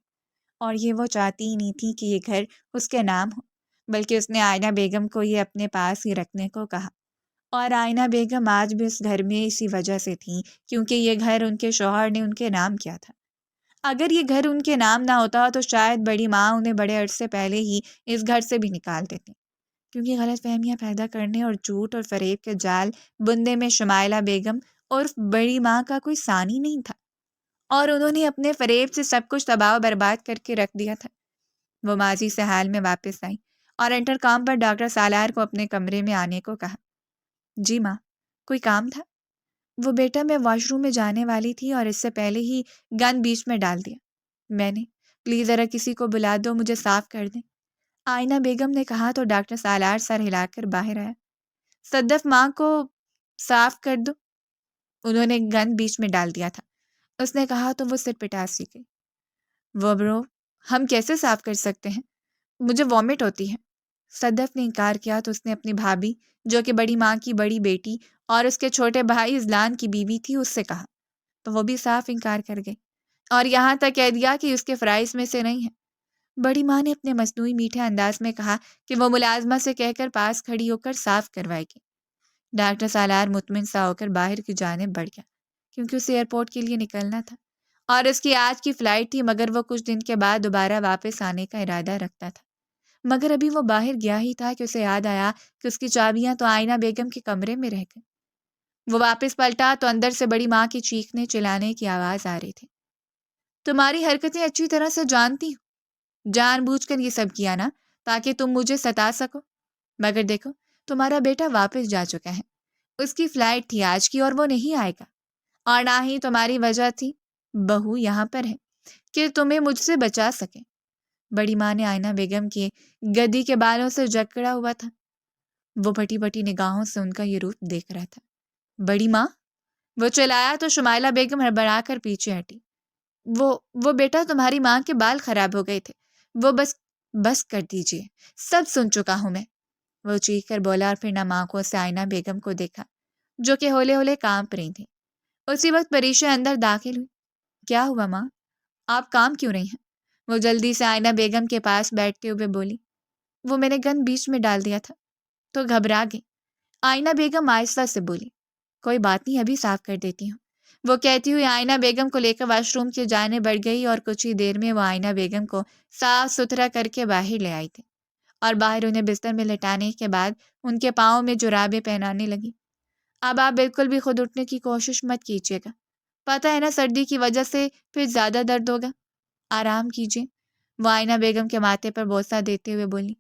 S1: اور یہ وہ چاہتی ہی نہیں تھی کہ یہ گھر اس کے نام ہو، بلکہ اس نے آئینہ بیگم کو یہ اپنے پاس ہی رکھنے کو کہا۔ اور آئینہ بیگم آج بھی اس گھر میں اسی وجہ سے تھیں کیونکہ یہ گھر ان کے شوہر نے ان کے نام کیا تھا۔ اگر یہ گھر ان کے نام نہ ہوتا تو شاید بڑی ماں انہیں بڑے عرصے پہلے ہی اس گھر سے بھی نکال دیتی، کیونکہ غلط فہمیاں پیدا کرنے اور جھوٹ اور فریب کے جال بندے میں شمائلہ بیگم اور بڑی ماں کا کوئی ثانی نہیں تھا، اور انہوں نے اپنے فریب سے سب کچھ تباہ و برباد کر کے رکھ دیا تھا۔ وہ ماضی سے حال میں واپس آئی اور انٹر کام پر ڈاکٹر سالار کو اپنے کمرے میں آنے کو کہا۔ جی ماں، کوئی کام تھا؟ وہ بیٹا میں واش روم میں جانے والی تھی اور اس سے پہلے ہی گند بیچ میں ڈال دیا میں نے، پلیز ذرا کسی کو بلا دو، مجھے صاف کر دیں، آئینہ بیگم نے کہا تو ڈاکٹر سالار سر ہلا کر باہر آیا۔ صدف ماں کو صاف کر دو، انہوں نے گند بیچ میں ڈال دیا تھا، اس نے کہا تو وہ سر پٹا سی گئی۔ وہ برو، ہم کیسے صاف کر سکتے ہیں، مجھے وامٹ ہوتی ہے۔ صدف نے انکار کیا تو اس نے اپنی بھابھی جو کہ بڑی ماں کی بڑی بیٹی اور اس کے چھوٹے بھائی اذلان کی بیوی تھی اس سے کہا، تو وہ بھی صاف انکار کر گئی، اور یہاں تک کہہ دیا کہ اس کے فرائض میں سے نہیں ہے۔ بڑی ماں نے اپنے مصنوعی میٹھے انداز میں کہا کہ وہ ملازمہ سے کہہ کر پاس کھڑی ہو کر صاف کروائے گی۔ ڈاکٹر سالار مطمئن سا ہو کر باہر کی جانب بڑھ گیا کیونکہ اسے ایئرپورٹ کے لیے نکلنا تھا اور اس کی آج کی فلائٹ تھی، مگر وہ کچھ دن کے بعد دوبارہ واپس آنے کا ارادہ رکھتا تھا۔ مگر ابھی وہ باہر گیا ہی تھا کہ اسے یاد آیا کہ اس کی چابیاں تو آئینہ بیگم کے کمرے میں رہ گئیں۔ وہ واپس پلٹا تو اندر سے بڑی ماں کی چیخنے چلانے کی آواز آ رہی تھی۔ تمہاری حرکتیں اچھی طرح سے جانتی ہوں، جان بوجھ کر یہ سب کیا نا تاکہ تم مجھے ستا سکو، مگر دیکھو تمہارا بیٹا واپس جا چکا ہے، اس کی فلائٹ تھی آج کی اور وہ نہیں آئے گا، اور نہ ہی تمہاری وجہ تھی، بہو یہاں پر ہے کہ تمہیں مجھ سے بچا سکے۔ بڑی ماں نے آئینہ بیگم کے گدی کے بالوں سے جکڑا ہوا تھا، وہ بھٹی بھٹی نگاہوں سے ان کا یہ روپ دیکھ رہا تھا۔ بڑی ماں، وہ چلایا تو شمائلہ بیگم ہڑبڑا کر پیچھے ہٹی۔ وہ بیٹا تمہاری ماں کے بال خراب ہو گئے تھے، وہ بس کر دیجئے، سب سن چکا ہوں میں، وہ چیخ کر بولا، اور پھر نم آنکھوں سے آئینہ بیگم کو دیکھا جو کہ ہولے ہولے کانپ رہی تھی۔ اسی وقت پریشے اندر داخل ہوئی۔ کیا ہوا ماں، آپ کام کیوں رہی ہیں؟ وہ جلدی سے آئینہ بیگم کے پاس بیٹھتے ہوئے بولی۔ وہ میں نے گند بیچ میں ڈال دیا تھا تو گھبرا گئی، آئینہ بیگم آہستہ سے بولی۔ کوئی بات نہیں، ابھی صاف کر دیتی ہوں، وہ کہتی ہوئی آئینہ بیگم کو لے کر واش روم کے جانے بڑھ گئی، اور کچھ ہی دیر میں وہ آئینہ بیگم کو صاف ستھرا کر کے باہر لے آئی تھی، اور باہر انہیں بستر میں لٹانے کے بعد ان کے پاؤں میں جرابیں پہنانے لگی۔ اب آپ بالکل بھی خود اٹھنے کی کوشش مت کیجیے گا، پتہ ہے نا سردی کی وجہ سے پھر زیادہ درد ہوگا، آرام کیجیے، وہ آئینہ بیگم کے ماتھے پر بوسہ دیتے ہوئے بولی۔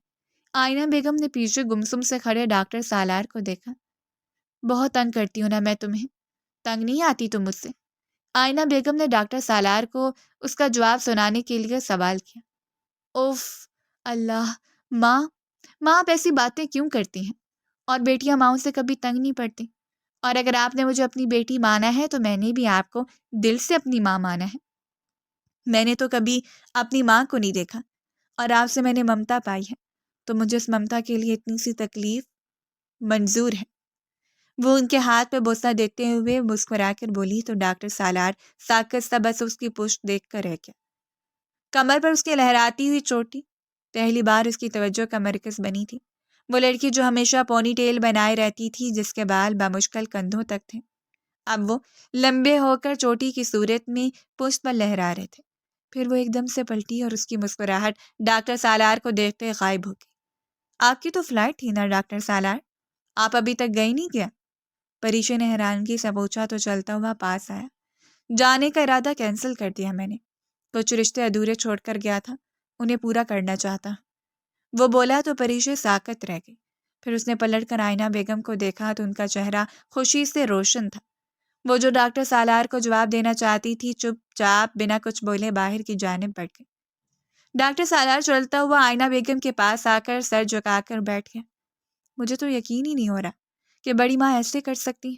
S1: آئینہ بیگم نے پیچھے گمسم سے کھڑے ڈاکٹر سالار کو دیکھا۔ بہت تنگ کرتی ہوں نا میں تمہیں، تنگ نہیں آتی تم مجھ سے، آئینہ بیگم نے ڈاکٹر سالار کو اس کا جواب سنانے کے لیے سوال کیا۔ اوف اللہ، ماں آپ ایسی باتیں کیوں کرتی ہیں؟ اور بیٹیاں ماؤں سے کبھی تنگ نہیں پڑتی، اور اگر آپ نے مجھے اپنی بیٹی مانا ہے تو میں نے بھی آپ کو دل سے اپنی ماں مانا ہے۔ میں نے تو کبھی اپنی ماں کو نہیں دیکھا، اور آپ سے میں نے ممتا پائی ہے، تو مجھے اس ممتا کے لیے اتنی سی تکلیف منظور ہے۔ وہ ان کے ہاتھ پہ بوسہ دیتے ہوئے مسکرا کر بولی تو ڈاکٹر سالار ساکت سا بس اس کی پشت دیکھ کر رہ گیا۔ کمر پر اس کی لہراتی ہوئی چوٹی پہلی بار اس کی توجہ کا مرکز بنی تھی، وہ لڑکی جو ہمیشہ پونی ٹیل بنائے رہتی تھی جس کے بال بمشکل کندھوں تک تھے، اب وہ لمبے ہو کر چوٹی کی صورت میں پشت پر لہرا رہے تھے۔ پھر وہ ایک دم سے پلٹی اور اس کی مسکراہٹ ڈاکٹر سالار کو دیکھتے غائب ہو گئی۔ آپ کی تو فلائٹ تھی نا ڈاکٹر سالار، آپ ابھی تک گئی نہیں کیا؟ پریشے نے حیرانگی سے پوچھا تو چلتا ہوا پاس آیا۔ جانے کا ارادہ کینسل کر دیا میں نے، کچھ رشتے ادھورے چھوڑ کر گیا تھا، انہیں پورا کرنا چاہتا۔ وہ بولا تو پریشے ساکت رہ گئی۔ پھر اس نے پلٹ کر آئینہ بیگم کو دیکھا تو ان کا چہرہ خوشی سے روشن تھا۔ وہ جو ڈاکٹر سالار کو جواب دینا چاہتی تھی چپ چاپ بنا کچھ بولے باہر کی جانب بڑھ گئی۔ ڈاکٹر سالار چلتا ہوا آئینہ بیگم کے پاس آ کر سر جھکا کر بیٹھ گیا۔ مجھے تو یقین ہی نہیں ہو رہا کہ بڑی ماں ایسے کر سکتی ہیں،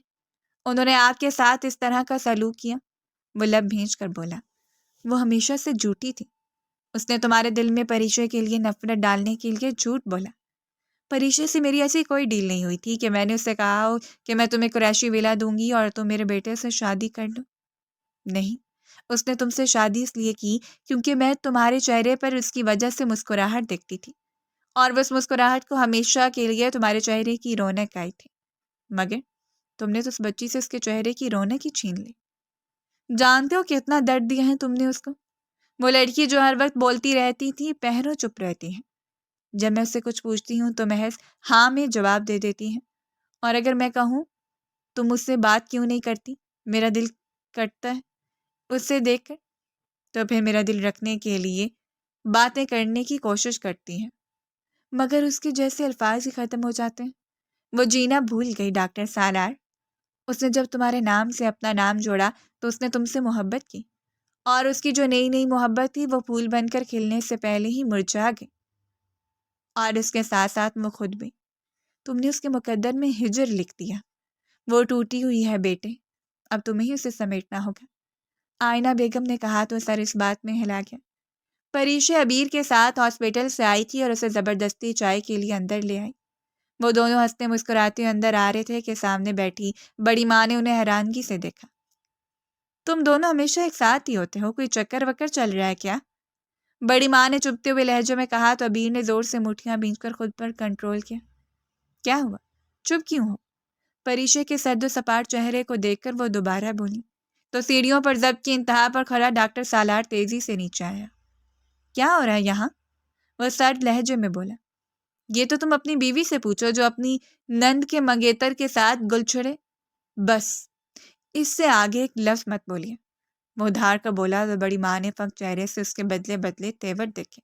S1: انہوں نے آپ کے ساتھ اس طرح کا سلوک کیا۔ وہ لب بھینچ کر بولا، وہ ہمیشہ سے جھوٹی تھی، اس نے تمہارے دل میں پریشے کے لیے نفرت ڈالنے کے لیے جھوٹ بولا۔ پریشے سے میری ایسی کوئی ڈیل نہیں ہوئی تھی کہ میں نے اسے کہا ہو کہ میں تمہیں قریشی ولا دوں گی اور تم میرے بیٹے سے شادی کر لو۔ نہیں، اس نے تم سے شادی اس لیے کی کیونکہ میں تمہارے چہرے پر اس کی وجہ سے مسکراہٹ دیکھتی تھی، اور وہ اس مسکراہٹ کو ہمیشہ کے لیے تمہارے چہرے کی رونق آئی تھی، مگر تم نے تو اس بچی سے اس کے چہرے کی رونق ہی چھین لی۔ جانتے ہو کتنا درد دیا ہے تم نے اس کو؟ وہ لڑکی جو ہر وقت بولتی رہتی تھی پہروں چپ رہتی ہے، جب میں اس سے کچھ پوچھتی ہوں تو محض ہاں میں جواب دے دیتی ہے، اور اگر میں کہوں تم مجھ سے بات کیوں نہیں کرتی، میرا دل کٹتا ہے اس سے دیکھ کر، تو پھر میرا دل رکھنے کے لیے باتیں کرنے کی کوشش کرتی ہیں، مگر اس کے جیسے الفاظ ہی ختم ہو جاتے ہیں۔ وہ جینا بھول گئی ڈاکٹر سالار، اس نے جب تمہارے نام سے اپنا نام جوڑا تو اس نے تم سے محبت کی، اور اس کی جو نئی نئی محبت تھی وہ پھول بن کر کھلنے سے پہلے ہی مرجھا گئی، اور اس کے ساتھ ساتھ وہ خود بھی۔ تم نے اس کے مقدر میں ہجر لکھ دیا۔ وہ ٹوٹی ہوئی ہے بیٹے، اب تمہیں ہی اسے سمیٹنا ہوگا۔ آئینہ بیگم نے کہا تو سر اس بات میں ہلا گیا۔ پریشے ابیر کے ساتھ ہاسپٹل سے آئی تھی اور اسے زبردستی چائے کے لیے اندر لے آئی۔ وہ دونوں ہنستے مسکراتے اندر آ رہے تھے کہ سامنے بیٹھی بڑی ماں نے انہیں حیرانگی سے دیکھا۔ تم دونوں ہمیشہ ایک ساتھ ہی ہوتے ہو، کوئی چکر وکر چل رہا ہے کیا؟ بڑی ماں نے چپتے ہوئے لہجے میں کہا تو ابیر نے زور سے مٹھیاں بھینچ کر خود پر کنٹرول کیا۔ کیا ہوا؟ چپ کیوں ہو؟ پریشے کے سرد و سپاٹ چہرے کو دیکھ کر وہ دوبارہ بولی تو سیڑھیوں پر ضبط کی انتہا پر کھڑا ڈاکٹر سالار تیزی سے نیچے آیا۔ کیا ہو رہا ہے یہاں؟ وہ سرد لہجے میں بولا۔ یہ تو تم اپنی بیوی سے پوچھو جو اپنی نند کے منگیتر کے ساتھ گل چھڑے۔ بس اس سے آگے ایک لفظ مت بولیے۔ وہ دھار کا بولا تو بڑی ماں نے فک چہرے سے اس کے بدلے بدلے تیور دیکھے۔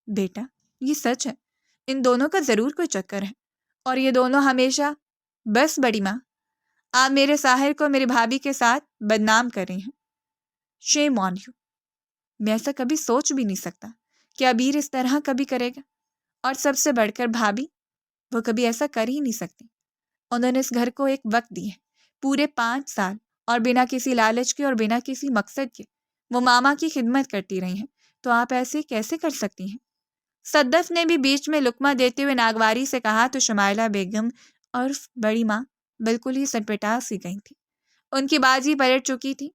S1: بیٹا یہ سچ ہے، ان دونوں کا ضرور کوئی چکر ہے، اور یہ دونوں ہمیشہ… بس بڑی ماں، آپ میرے ساحر کو میری بھابھی کے ساتھ بدنام کر رہی ہیں۔ شیم آن یو۔ میں ایسا کبھی سوچ بھی نہیں سکتا کہ ابیر اس طرح کبھی کرے گا، اور سب سے بڑھ کر بھابھی، وہ کبھی ایسا کر ہی نہیں سکتی۔ انہوں نے اس گھر کو ایک وقت دی ہے، پورے 5 سال، اور بنا کسی لالچ کے اور بنا کسی مقصد کے وہ ماما کی خدمت کرتی رہی ہیں، تو آپ ایسے کیسے کر سکتی ہیں؟ صدف نے بھی بیچ میں لقمہ دیتے ہوئے ناگواری سے کہا تو شمائلہ بیگم اور بڑی ماں بالکل ہی سٹپٹا سی گئی تھی، ان کی بازی پلٹ چکی تھی۔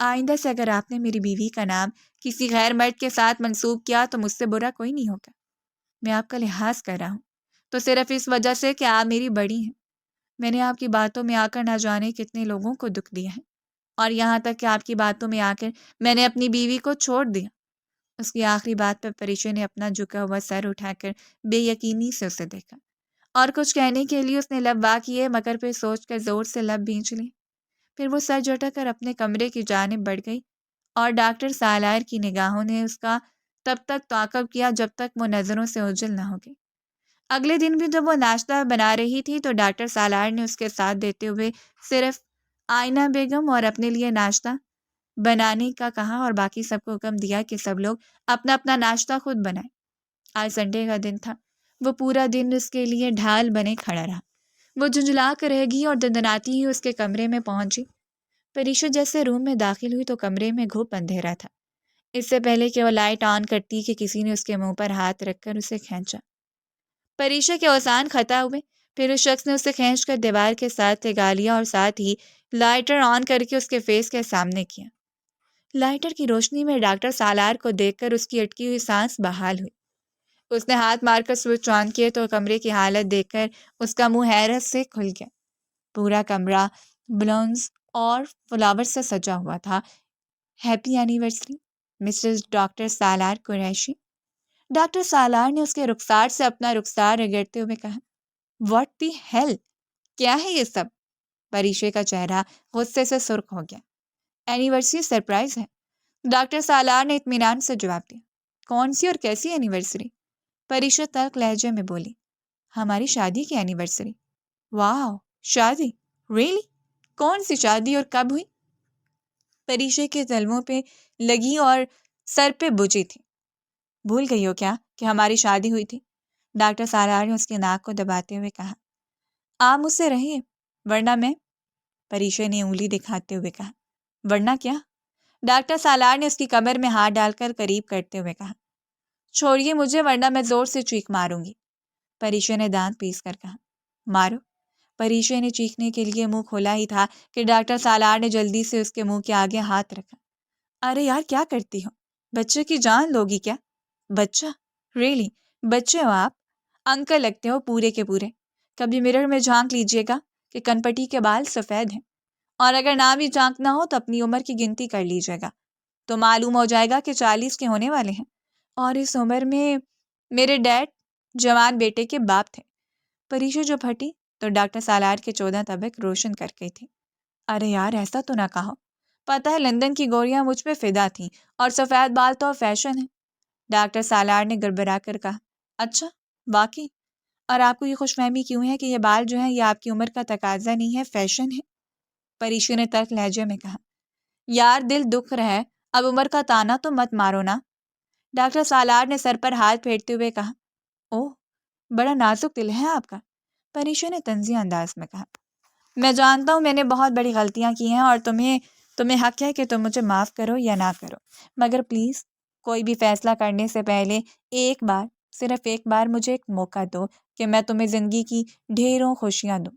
S1: آئندہ سے اگر آپ نے میری بیوی کا نام کسی غیر مرد کے ساتھ منسوب کیا تو مجھ سے برا کوئی نہیں ہوگا۔ میں آپ کا لحاظ کر رہا ہوں تو صرف اس وجہ سے کہ آپ میری بڑی ہیں۔ میں نے آپ کی باتوں میں آ کر نہ جانے کتنے لوگوں کو دکھ دیا ہے، اور یہاں تک کہ آپ کی باتوں میں آ کر میں نے اپنی بیوی کو چھوڑ دیا۔ اس کی آخری بات پر پریشے نے اپنا جھکا ہوا سر اٹھا کر بے یقینی سے اسے دیکھا، اور کچھ کہنے کے لیے اس نے لب وا کیے، مگر پھر سوچ کر زور سے لب بھینچ لی۔ پھر وہ سر جھٹک کر اپنے کمرے کی جانب بڑھ گئی، اور ڈاکٹر سالار کی نگاہوں نے اس کا تب تک تعاقب کیا جب تک وہ نظروں سے اوجھل نہ ہو گئی۔ اگلے دن بھی جب وہ ناشتہ بنا رہی تھی تو ڈاکٹر سالار نے اس کے ساتھ دیتے ہوئے صرف آئینہ بیگم اور اپنے لیے ناشتہ بنانے کا کہا، اور باقی سب کو حکم دیا کہ سب لوگ اپنا اپنا ناشتہ خود بنائیں۔ آج سنڈے کا دن تھا، وہ پورا دن اس کے لیے ڈھال بنے کھڑا رہا۔ وہ جھنجھلا کر رہ گئی اور دندناتی ہی اس کے کمرے میں پہنچی۔ پریشا جیسے روم میں داخل ہوئی تو کمرے میں گھوپ اندھیرا تھا۔ اس سے پہلے کہ وہ لائٹ آن کرتی کہ کسی نے اس کے منہ پر ہاتھ رکھ کر اسے کھینچا۔ پریشا کے اوزان خطا ہوئے، پھر اس شخص نے اسے کھینچ کر دیوار کے ساتھ لگا لیا اور ساتھ ہی لائٹر آن کر کے اس کے فیس کے سامنے کیا۔ لائٹر کی روشنی میں ڈاکٹر سالار کو دیکھ کر اس کی اٹکی ہوئی سانس بحال ہوئی۔ اس نے ہاتھ مار کر سوئچ آن کیے تو کمرے کی حالت دیکھ کر اس کا منہ حیرت سے کھل گیا۔ پورا کمرہ بلونز اور فلاور سے سجا ہوا تھا۔ ہیپی اینیورسری، مسز ڈاکٹر سالار قریشی۔ ڈاکٹر سالار نے اس کے رخسار سے اپنا رخسار رگڑتے ہوئے کہا، واٹ دی ہیل، کیا ہے یہ سب؟ پریشے کا چہرہ غصے سے سرخ ہو گیا۔ اینیورسری سرپرائز ہے، ڈاکٹر سالار نے اطمینان سے جواب دیا۔ کون سی اور کیسی اینیورسری؟ پریشا تلخ لہجے میں بولی، ہماری شادی کی اینیورسری۔ واو، شادی؟ ریئلی؟ کون سی شادی اور کب ہوئی؟ پریشے کے تلووں پہ لگی اور سر پہ بجھی تھی۔ بھول گئی ہو کیا کہ ہماری شادی ہوئی تھی؟ ڈاکٹر سالار نے اس کی ناک کو دباتے ہوئے کہا۔ آپ مجھ سے رہیے ورنہ میں، پریشے نے انگلی دکھاتے ہوئے کہا۔ ورنہ کیا؟ ڈاکٹر سالار نے اس کی کمر میں ہاتھ ڈال کر قریب کرتے ہوئے کہا۔ چھوڑیے مجھے ورنہ میں زور سے چیخ ماروں گی، پریشے نے دانت پیس کر کہا۔ مارو۔ پریشے نے چیخنے کے لیے منہ کھولا ہی تھا کہ ڈاکٹر سالار نے جلدی سے اس کے منہ کے آگے ہاتھ رکھا۔ ارے یار، کیا کرتی ہو؟ بچے کی جان لوگی کیا؟ بچہ؟ ریئلی بچے ہو آپ؟ انکل لگتے ہو پورے کے پورے۔ کبھی مرر میں جھانک لیجئے گا کہ کنپٹی کے بال سفید ہیں، اور اگر نہ بھی جھانکنا ہو تو اپنی عمر کی گنتی کر لیجئے گا، تو معلوم ہو جائے گا کہ 40 کے ہونے والے ہیں، اور اس عمر میں میرے ڈیڈ جوان بیٹے کے باپ تھے۔ پریشا جو پھٹی تو ڈاکٹر سالار کے 14 طبق روشن کر گئی تھی۔ ارے یار، ایسا تو نہ کہو، پتہ ہے لندن کی گوریاں مجھ پہ فدا تھیں، اور سفید بال تو فیشن ہے۔ ڈاکٹر سالار نے گڑبڑا کر کہا۔ اچھا، واقعی؟ اور آپ کو یہ خوش فہمی کیوں ہے کہ یہ بال جو ہیں یہ آپ کی عمر کا تقاضا نہیں ہے، فیشن ہے؟ پریشا نے تلخ لہجے میں کہا۔ یار دل دکھ رہا ہے، اب عمر کا تانا تو مت مارو نا۔ ڈاکٹر سالار نے سر پر ہاتھ پھیرتے ہوئے کہا۔ اوہ، بڑا نازک دل ہے آپ کا، پریشا نے طنزیہ انداز میں کہا۔ میں جانتا ہوں میں نے بہت بڑی غلطیاں کی ہیں، اور تمہیں حق ہے کہ تم مجھے معاف کرو یا نہ کرو، مگر پلیز کوئی بھی فیصلہ کرنے سے پہلے ایک بار، صرف ایک بار مجھے ایک موقع دو کہ میں تمہیں زندگی کی ڈھیروں خوشیاں دوں۔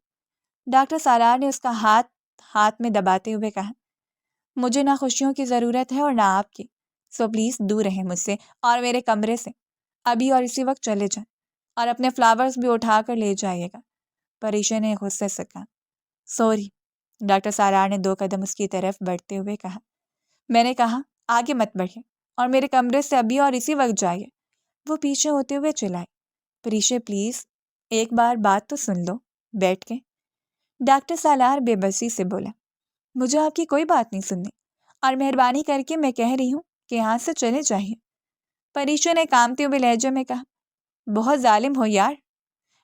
S1: ڈاکٹر سالار نے اس کا ہاتھ میں دباتے ہوئے کہا۔ مجھے نہ خوشیوں کی ضرورت ہے اور نہ آپ کی، سو پلیز دور رہیں مجھ سے اور میرے کمرے سے، ابھی اور اسی وقت چلے جائیں، اور اپنے فلاورز بھی اٹھا کر لے جائیے گا۔ پریشا نے غصے سے کہا۔ سوری، ڈاکٹر سالار نے 2 قدم اس کی طرف بڑھتے ہوئے کہا۔ میں نے کہا آگے مت بڑھیں اور میرے کمرے سے ابھی اور اسی وقت جائیے، وہ پیچھے ہوتے ہوئے چلائی۔ پریشا پلیز ایک بار بات تو سن لو، بیٹھ کے۔ ڈاکٹر سالار بے بسی سے بولا۔ مجھے آپ کی کوئی بات نہیں سننی، اور مہربانی کر کے میں کہہ رہی ہوں کہ یہاں سے چلے جائیے، پریشا نے کامتے ہوئے لہجے میں کہا۔ بہت ظالم ہو یار۔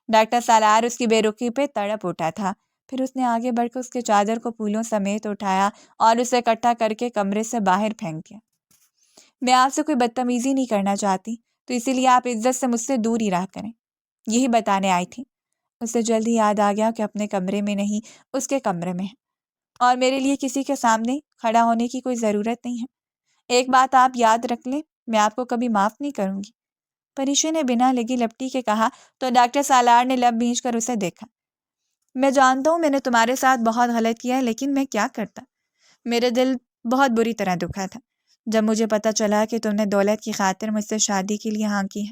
S1: ڈاکٹر سالار اس کی بے رخی پہ تڑپ اٹھا تھا، پھر اس نے آگے بڑھ کر اس کے چادر کو پھولوں سمیت اٹھایا اور اسے اکٹھا کر کے کمرے سے باہر پھینک دیا۔ میں آپ سے کوئی بدتمیزی نہیں کرنا چاہتی، تو اسی لیے آپ عزت سے مجھ سے دور ہی رہا کریں، یہی بتانے آئی تھی۔ اسے جلد ہی یاد آ گیا کہ اپنے کمرے میں نہیں، اس کے کمرے میں ہے، اور میرے لیے کسی کے سامنے کھڑا ہونے کی کوئی ضرورت نہیں ہے۔ ایک بات آپ یاد رکھ لیں، میں آپ کو کبھی معاف نہیں کروں گی۔ پریشا نے بنا لگی لپٹی کے کہا تو ڈاکٹر سالار نے لب بھینچ کر اسے دیکھا۔ میں جانتا ہوں میں نے تمہارے ساتھ بہت غلط کیا ہے، لیکن میں کیا کرتا، میرے دل بہت بری طرح دکھا تھا جب مجھے پتا چلا کہ تم نے دولت کی خاطر مجھ سے شادی کے لیے ہاں کی ہے۔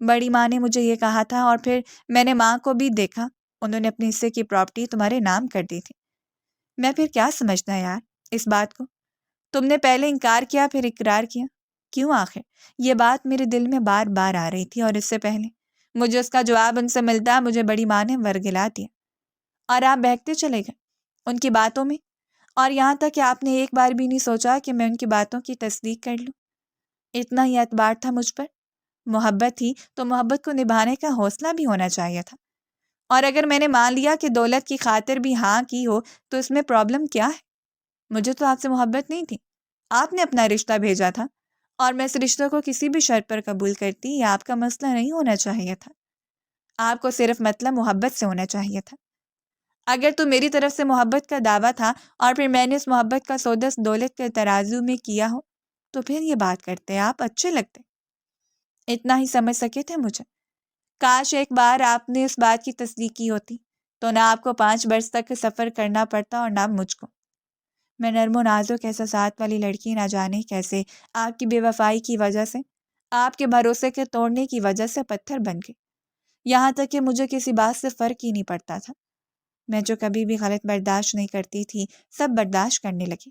S1: بڑی ماں نے مجھے یہ کہا تھا، اور پھر میں نے ماں کو بھی دیکھا، انہوں نے اپنے حصے کی پراپرٹی تمہارے نام کر دی تھی۔ میں پھر کیا سمجھنا یار اس بات کو؟ تم نے پہلے انکار کیا، پھر اقرار کیا، کیوں؟ آخر یہ بات میرے دل میں بار بار آ رہی تھی، اور اس سے پہلے مجھے اس کا جواب ان سے ملتا مجھے بڑی ماں نے ورگلا دیا، اور آپ بہکتے چلے گئے ان کی باتوں میں، اور یہاں تک کہ آپ نے ایک بار بھی نہیں سوچا کہ میں ان کی باتوں کی تصدیق کر لوں۔ اتنا ہی اعتبار تھا مجھ پر، محبت تھی تو محبت کو نبھانے کا حوصلہ بھی ہونا چاہیے تھا، اور اگر میں نے مان لیا کہ دولت کی خاطر بھی ہاں کی ہو تو اس میں پرابلم کیا ہے؟ مجھے تو آپ سے محبت نہیں تھی، آپ نے اپنا رشتہ بھیجا تھا، اور میں اس رشتہ کو کسی بھی شرط پر قبول کرتی، یہ آپ کا مسئلہ نہیں ہونا چاہیے تھا۔ آپ کو صرف مطلب محبت سے ہونا چاہیے تھا۔ اگر تو میری طرف سے محبت کا دعویٰ تھا اور پھر میں نے اس محبت کا سودا دولت کے ترازو میں کیا ہو تو پھر یہ بات کرتے، آپ اچھے لگتے، اتنا ہی سمجھ سکے تھے مجھے۔ کاش ایک بار آپ نے اس بات کی تصدیق کی ہوتی تو نہ آپ کو 5 برس تک سفر کرنا پڑتا اور نہ مجھ کو۔ میں نرم و نازک احساسات والی لڑکی نہ جانے کیسے آپ کی بے وفائی کی وجہ سے، آپ کے بھروسے کے توڑنے کی وجہ سے پتھر بن گئی، یہاں تک کہ مجھے کسی بات سے فرق ہی نہیں پڑتا تھا۔ میں جو کبھی بھی غلط برداشت نہیں کرتی تھی سب برداشت کرنے لگی۔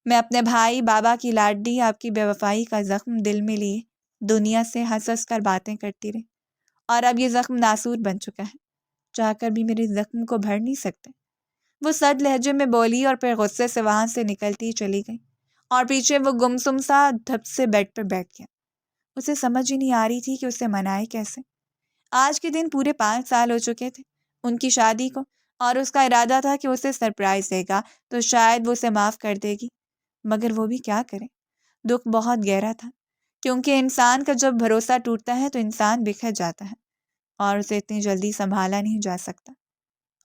S1: میں اپنے بھائی بابا کی لاڈلی آپ کی بے وفائی کا زخم دل میں لیے دنیا سے ہنس ہنس کر باتیں کرتی رہی، اور اب یہ زخم ناسور بن چکا ہے، چاہ کر بھی میرے زخم کو بھر نہیں سکتے۔ وہ سرد لہجے میں بولی اور پھر غصے سے وہاں سے نکلتی چلی گئی، اور پیچھے وہ گمسم سا دھپ سے بیڈ پر بیٹھ گیا۔ اسے سمجھ ہی نہیں آ رہی تھی کہ اسے منائے کیسے۔ آج کے دن پورے 5 سال ہو چکے تھے ان کی شادی کو، اور اس کا ارادہ تھا کہ اسے سرپرائز دے گا تو شاید وہ اسے معاف کر دے گی، مگر وہ بھی کیا کرے۔ دکھ بہت گہرا تھا، کیونکہ انسان کا جب بھروسہ ٹوٹتا ہے تو انسان بکھر جاتا ہے اور اسے اتنی جلدی سنبھالا نہیں جا سکتا،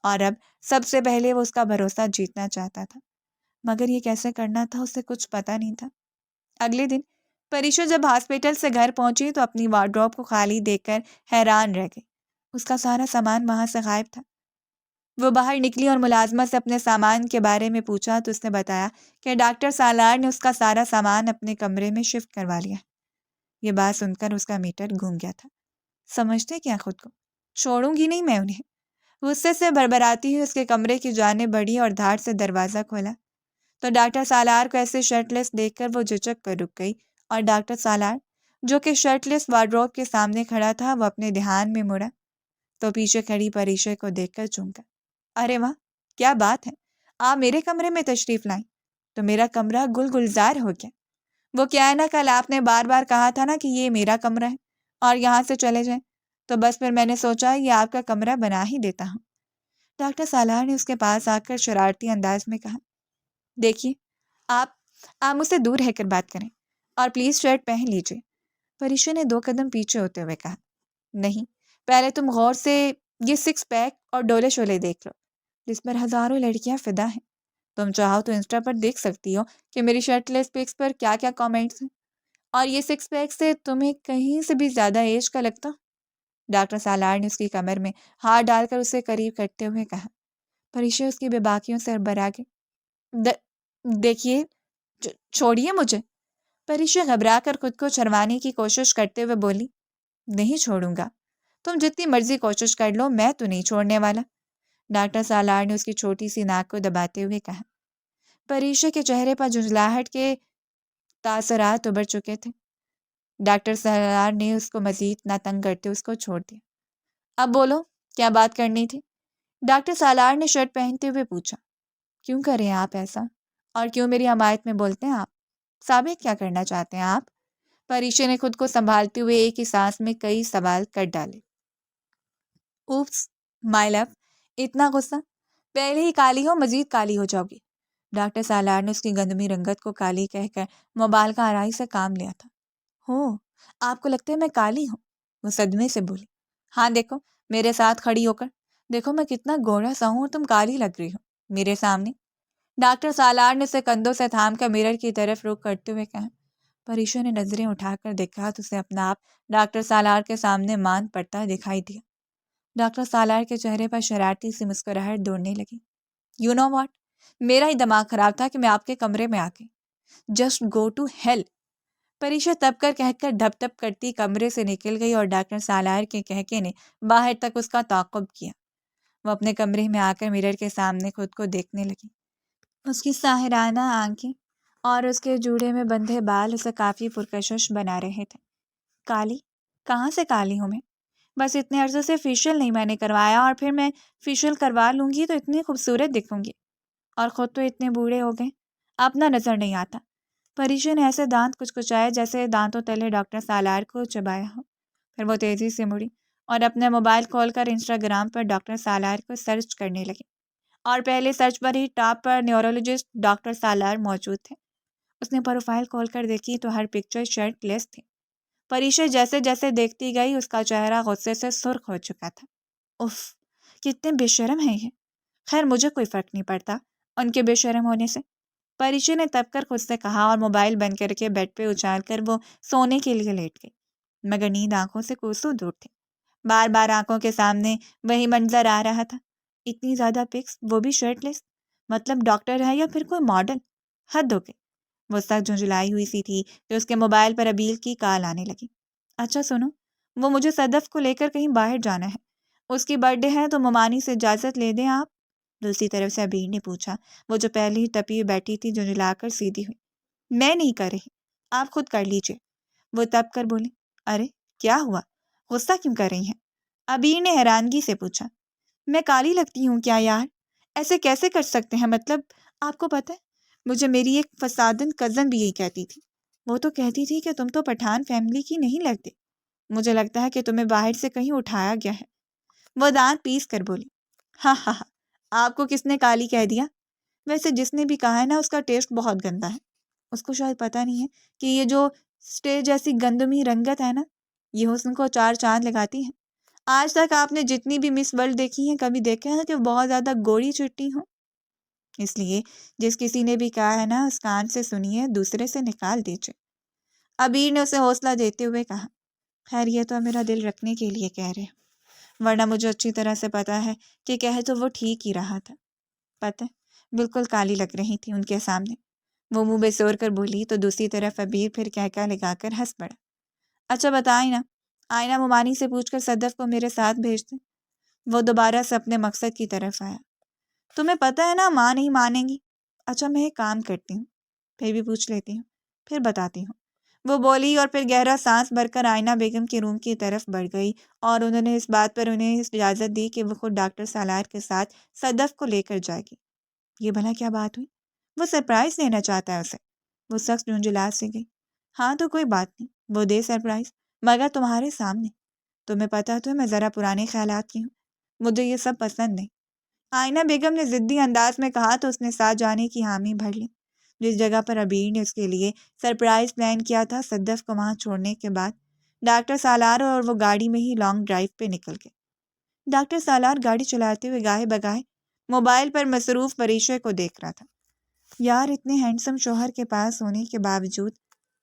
S1: اور اب سب سے پہلے وہ اس کا بھروسہ جیتنا چاہتا تھا، مگر یہ کیسے کرنا تھا اسے کچھ پتا نہیں تھا۔ اگلے دن پریشا جب ہاسپٹل سے گھر پہنچی تو اپنی وارڈروب کو خالی دیکھ کر حیران رہ گئی۔ اس کا سارا سامان وہاں سے غائب تھا۔ وہ باہر نکلی اور ملازمہ سے اپنے سامان کے بارے میں پوچھا تو اس نے بتایا کہ ڈاکٹر سالار نے اس کا سارا سامان اپنے کمرے میں شفٹ کروا لیا۔ یہ بات سن کر اس کا میٹر گھوم گیا تھا۔ سمجھتے کیا خود کو؟ چھوڑوں گی نہیں میں انہیں۔ غصے سے بھربھراتی ہوئی اس کے کمرے کی جانب بڑھی اور دھاڑ سے دروازہ کھولا تو ڈاکٹر سالار کو ایسے شرٹ لیس دیکھ کر وہ جھجک کر رک گئی، اور ڈاکٹر سالار جو کہ شرٹ لیس وارڈروب کے سامنے کھڑا تھا وہ اپنے دھیان میں مڑا تو پیچھے کھڑی پریشا کو دیکھ کر چونکا۔ ارے واہ، کیا بات ہے، آپ میرے کمرے میں تشریف لائیں تو میرا کمرہ گل گلزار ہو گیا۔ وہ کیا ہے نا، کل آپ نے بار بار کہا تھا نا کہ یہ میرا کمرہ ہے اور یہاں سے چلے جائیں، تو بس پھر میں نے سوچا یہ آپ کا کمرہ بنا ہی دیتا ہوں۔ ڈاکٹر سالار نے اس کے پاس آ کر شرارتی انداز میں کہا، دیکھیے آپ مجھ سے دور رہ کر بات کریں اور پلیز شرٹ پہن لیجیے۔ پریشا نے 2 قدم پیچھے ہوتے ہوئے کہا، نہیں، پہلے تم غور سے یہ 6 پیک اور ڈولے شولے دیکھ لو جس پر ہزاروں لڑکیاں فدا ہیں۔ تم چاہو تو انسٹا پر دیکھ سکتی ہو کہ میری شرٹ لیس پکس پر کیا کیا کامنٹس ہیں، اور یہ 6 پیک سے تمہیں کہیں سے بھی زیادہ ایج کا لگتا۔ ڈاکٹر سالار نے اس کی کمر میں ہاتھ ڈال کر اسے قریب کرتے ہوئے کہا۔ پریشا اس کی بے باکیوں سے برا گئی۔ دیکھیے، چھوڑیے مجھے۔ پریشا گھبرا کر خود کو چھڑوانے کی کوشش کرتے ہوئے بولی، نہیں چھوڑوں گا، تم جتنی مرضی کوشش کر لو، میں تو نہیں چھوڑنے والا۔ ڈاکٹر سالار نے اس کی چھوٹی سی ناک کو دباتے ہوئے کہا۔ پریشا کے چہرے پر جھنجھلاہٹ کے تاثرات ابھر چکے تھے۔ ڈاکٹر سالار نے اس کو مزید نہ تنگ کرتے اس کو چھوڑ دیا۔ اب بولو، کیا بات کرنی تھی؟ ڈاکٹر سالار نے شرٹ پہنتے ہوئے پوچھا۔ کیوں کریں آپ ایسا، اور کیوں میری حمایت میں بولتے ہیں آپ؟ ثابت کیا کرنا چاہتے ہیں آپ؟ پریشا نے خود کو سنبھالتے ہوئے ایک ہی سانس میں کئی سوال کر ڈالے۔ اوپس مائی لو، اتنا غصہ؟ پہلے ہی کالی ہو، مزید کالی ہو جاؤ گی۔ ڈاکٹر سالار نے اس کی گندمی رنگت کو کالی کہہ کر موبائل کا آرائی سے کام لیا تھا۔ ہو، آپ کو لگتا ہے میں کالی ہوں؟ وہ صدمے سے بولی۔ ہاں دیکھو، میرے ساتھ کھڑی ہو کر دیکھو میں کتنا گوڑا سا ہوں اور تم کالی لگ رہی ہو میرے سامنے۔ ڈاکٹر سالار نے اسے کندھوں سے تھام کر مرر کی طرف رخ کرتے ہوئے کہا۔ پریشا نے نظریں اٹھا کر دیکھا تو اسے اپنا آپ ڈاکٹر سالار کے سامنے ماند پڑتا دکھائی دیا۔ ڈاکٹر سالار کے چہرے پر شرارتی سی مسکراہٹ دوڑنے لگی۔ یو نو واٹ، میرا ہی دماغ خراب تھا کہ میں آپ کے کمرے میں آ گئی۔ Just go to hell. Parisha تب کر کہہ کر دھپ دھپ کرتی کمرے سے نکل گئی، اور ڈاکٹر سالار کے کہکے نے باہر تک اس کا تعاقب کیا۔ وہ اپنے کمرے میں آ کر مرر کے سامنے خود کو دیکھنے لگی۔ اس کی ساحرانہ آنکھیں اور اس کے جوڑے میں بندھے بال اسے کافی پرکشش بنا رہے تھے۔ کالی؟ کہاں سے کالی ہوں میں؟ بس اتنے عرصے سے فیشیل نہیں میں نے کروایا، اور پھر میں فیشیل کروا لوں گی تو اتنی خوبصورت دکھوں گی، اور خود تو اتنے بوڑھے ہو گئے، اپنا نظر نہیں آتا۔ پریشا نے ایسے دانت کچکچائے جیسے دانتوں تلے ڈاکٹر سالار کو چبایا ہو۔ پھر وہ تیزی سے مڑی اور اپنے موبائل کھول کر انسٹاگرام پر ڈاکٹر سالار کو سرچ کرنے لگی، اور پہلے سرچ پر ہی ٹاپ پر نیورولوجسٹ ڈاکٹر سالار موجود تھے۔ اس نے پروفائل کھول کر دیکھی تو ہر پکچر شرٹ لیس تھی۔ پریشا جیسے جیسے دیکھتی گئی اس کا چہرہ غصے سے سرخ ہو چکا تھا۔ اف، کتنے بے شرم ہیں یہ۔ خیر مجھے کوئی فرق نہیں پڑتا ان کے بے شرم ہونے سے، پریشا نے تب کر خود سے کہا، اور موبائل بند کر کے بیڈ پہ اچھال کر وہ سونے کے لیے لیٹ گئی، مگر نیند آنکھوں سے کوسوں دور تھی۔ بار بار آنکھوں کے سامنے وہی منظر آ رہا تھا، اتنی زیادہ پکس، وہ بھی شرٹ لیس، مطلب ڈاکٹر ہے یا پھر کوئی ماڈل؟ حد ہو گئی۔ وہ سخت جھنجھلائی ہوئی سی تھی کہ اس کے موبائل پر ابیل کی کال آنے لگی۔ اچھا سنو، وہ مجھے صدف کو لے کر کہیں باہر جانا ہے، اس کی برتھ ڈے ہے تو ممانی سے اجازت لے دیں آپ۔ دوسری طرف سے ابیر نے پوچھا، وہ جو پہلے ہی تپی ہوئی بیٹھی تھی جو جلا کر سیدھی ہوئی۔ میں نہیں کر رہی، آپ خود کر لیجیے، وہ تپ کر بولی۔ ارے کیا ہوا، غصہ کیوں کر رہی ہیں؟ ابیر نے حیرانگی سے پوچھا۔ میں کالی لگتی ہوں کیا یار؟ ایسے کیسے کر سکتے ہیں؟ مطلب آپ کو پتہ ہے مجھے میری ایک فسادن کزن بھی یہی کہتی تھی۔ وہ تو کہتی تھی کہ تم تو پٹھان فیملی کی نہیں لگتے، مجھے لگتا ہے کہ تمہیں باہر سے کہیں اٹھایا گیا ہے۔ وہ دانت پیس کر بولی۔ ہاں ہاں ہاں، آپ کو کس نے کالی کہہ دیا؟ ویسے جس نے بھی کہا ہے نا، اس کا ٹیسٹ بہت گندا ہے۔ اس کو شاید پتہ نہیں ہے کہ یہ جو اسٹیج جیسی گندمی رنگت ہے نا، یہ حسن کو چار چاند لگاتی ہے۔ آج تک آپ نے جتنی بھی مس ورلڈ دیکھی ہیں، کبھی دیکھا ہے کہ وہ بہت زیادہ گوری چٹی ہوں؟ اس لیے جس کسی نے بھی کہا ہے نا، اس کان سے سنیے، دوسرے سے نکال دیجیے۔ ابیر نے اسے حوصلہ دیتے ہوئے کہا۔ خیر یہ تو میرا دل رکھنے کے لیے کہہ رہے، ورنہ مجھے اچھی طرح سے پتا ہے کہ کہہ تو وہ ٹھیک ہی رہا تھا۔ پتہ بالکل کالی لگ رہی تھی ان کے سامنے۔ وہ منہ بے زور کر بولی تو دوسری طرف ابیر پھر کہکا لگا کر ہنس پڑا۔ اچھا بتائیں نا، آئینہ ممانی سے پوچھ کر صدف کو میرے ساتھ بھیج دیں۔ وہ دوبارہ سے اپنے مقصد کی طرف آیا۔ تمہیں پتہ ہے نا ماں نہیں مانیں گی۔ اچھا میں ایک کام کرتی ہوں، پھر بھی پوچھ لیتی ہوں، پھر بتاتی ہوں، وہ بولی، اور پھر گہرا سانس بھر کر آئینہ بیگم کے روم کی طرف بڑھ گئی، اور انہوں نے اس بات پر انہیں اجازت دی کہ وہ خود ڈاکٹر سالار کے ساتھ صدف کو لے کر جائے گی۔ یہ بھلا کیا بات ہوئی؟ وہ سرپرائز دینا چاہتا ہے اسے۔ وہ سخت جھنجھلا سے گئی۔ ہاں تو کوئی بات نہیں، وہ دے سرپرائز، مگر تمہارے سامنے۔ تمہیں پتہ تو ہے میں ذرا پرانے خیالات کی ہوں، مجھے یہ سب پسند نہیں۔ آئینہ بیگم نے ضدی انداز میں کہا تو اس نے ساتھ جانے کی حامی بھر لی۔ جس جگہ پر ابیر نے اس کے لیے سرپرائز پلان کیا تھا، صدف کو وہاں چھوڑنے کے بعد ڈاکٹر سالار اور وہ گاڑی میں ہی لانگ ڈرائیو پہ نکل گئے۔ ڈاکٹر سالار گاڑی چلاتے ہوئے گاہے بگاہے موبائل پر مصروف پریشے کو دیکھ رہا تھا۔ یار اتنے ہینڈسم شوہر کے پاس ہونے کے باوجود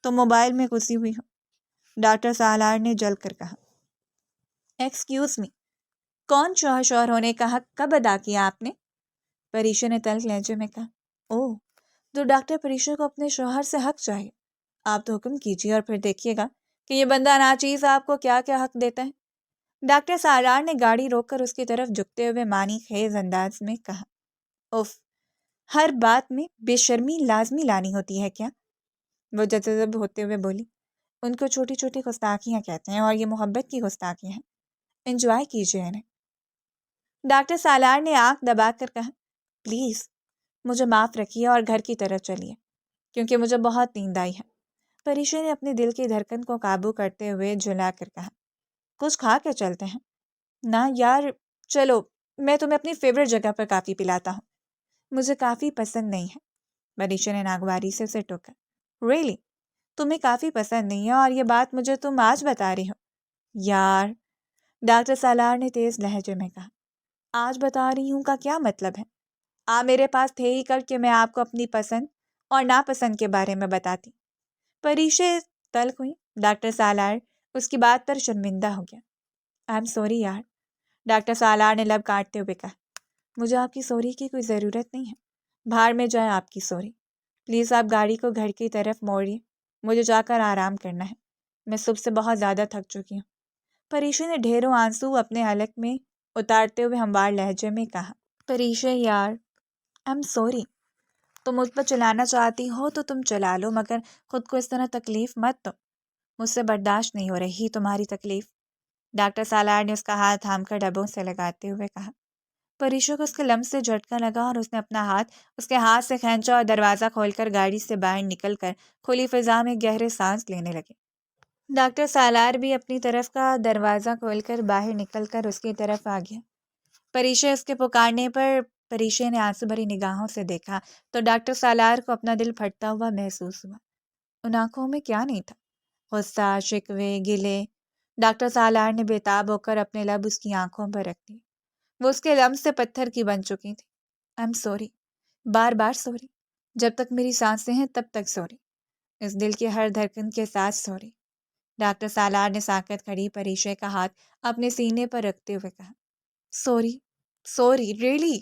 S1: تو موبائل میں گھسی ہوئی ہو، ڈاکٹر سالار نے جل کر کہا۔ ایکسکیوز می، کون شوہر ہونے کا حق کب ادا کیا آپ نے؟ پریشا نے تلخ لہجے میں کہا۔ اوہ، تو ڈاکٹر پریشا کو اپنے شوہر سے حق چاہیے۔ آپ تو حکم کیجیے اور پھر دیکھیے گا کہ یہ بندہ ناچیز آپ کو کیا کیا حق دیتا ہے۔ ڈاکٹر سالار نے گاڑی روک کر اس کی طرف جھکتے ہوئے معنی خیز انداز میں کہا۔ اف، ہر بات میں بے شرمی لازمی لانی ہوتی ہے کیا؟ وہ جذب ہوتے ہوئے بولی۔ ان کو چھوٹی چھوٹی گستاخیاں کہتے ہیں، اور یہ محبت کی گستاخیاں ہیں، انجوائے کیجیے انہیں۔ ڈاکٹر سالار نے آنکھ دبا کر کہا، پلیز مجھے معاف رکھیے اور گھر کی طرف چلیے، کیونکہ مجھے بہت نیند آئی ہے۔ پریشا نے اپنے دل کی دھڑکن کو قابو کرتے ہوئے جھلا کر کہا۔ کچھ کھا کے چلتے ہیں؟ نہ یار، چلو میں تمہیں اپنی فیوریٹ جگہ پر کافی پلاتا ہوں۔ مجھے کافی پسند نہیں ہے، پریشا نے ناگواری سے اسے ٹوکا۔ ریئلی؟ تمہیں کافی پسند نہیں ہے اور یہ بات مجھے تم آج بتا رہی ہو؟ یار، ڈاکٹر سالار نے تیز لہجے میں کہا، آج بتا رہی ہوں کا کیا مطلب ہے؟ آپ میرے پاس تھے ہی کل کہ میں آپ کو اپنی پسند اور ناپسند کے بارے میں بتاتی۔ پریشا تلخ ہوئی۔ ڈاکٹر سالار اس کی بات پر شرمندہ ہو گیا۔ آئی ایم سوری یار، ڈاکٹر سالار نے لب کاٹتے ہوئے کہا۔ مجھے آپ کی سوری کی کوئی ضرورت نہیں ہے، بھاڑ میں جائے آپ کی سوری۔ پلیز آپ گاڑی کو گھر کی طرف موڑیے، مجھے جا کر آرام کرنا ہے، میں صبح سے بہت زیادہ تھک چکی ہوں۔ پریشا نے ڈھیروں آنسو اپنے حلق میں اتارتے ہوئے ہموار لہجے میں کہا۔ پریشا یار، آئی ایم سوری، تم مجھ پر چلانا چاہتی ہو تو تم چلا لو، مگر خود کو اس طرح تکلیف مت دو، مجھ سے برداشت نہیں ہو رہی تمہاری تکلیف۔ ڈاکٹر سالار نے اس کا ہاتھ تھام کر ڈبوں سے لگاتے ہوئے کہا۔ پریشا کو اس کے لمس سے جھٹکا لگا اور اس نے اپنا ہاتھ اس کے ہاتھ سے کھینچا اور دروازہ کھول کر گاڑی سے باہر نکل کر کھلی فضا میں گہرے سانس لینے لگے۔ ڈاکٹر سالار بھی اپنی طرف کا دروازہ کھول کر باہر نکل کر اس کی طرف آ گیا۔ پریشا اس کے پکارنے پر پریشا نے آنسو بھری نگاہوں سے دیکھا تو ڈاکٹر سالار کو اپنا دل پھٹتا ہوا محسوس ہوا۔ ان آنکھوں میں کیا نہیں تھا؟ غصہ، شکوے، گلے۔ ڈاکٹر سالار نے بےتاب ہو کر اپنے لب اس کی آنکھوں پر رکھ دیے۔ وہ اس کے لمس سے پتھر کی بن چکی تھی۔ I am sorry, bar bar sorry, جب تک میری سانسیں ہیں تب تک سوری، اس دل کی ہر دھڑکن کے ساتھ سوری۔ ڈاکٹر سالار نے ساکت کھڑی پریشا کا ہاتھ اپنے سینے پر رکھتے ہوئے کہا۔ Sorry, sorry, really?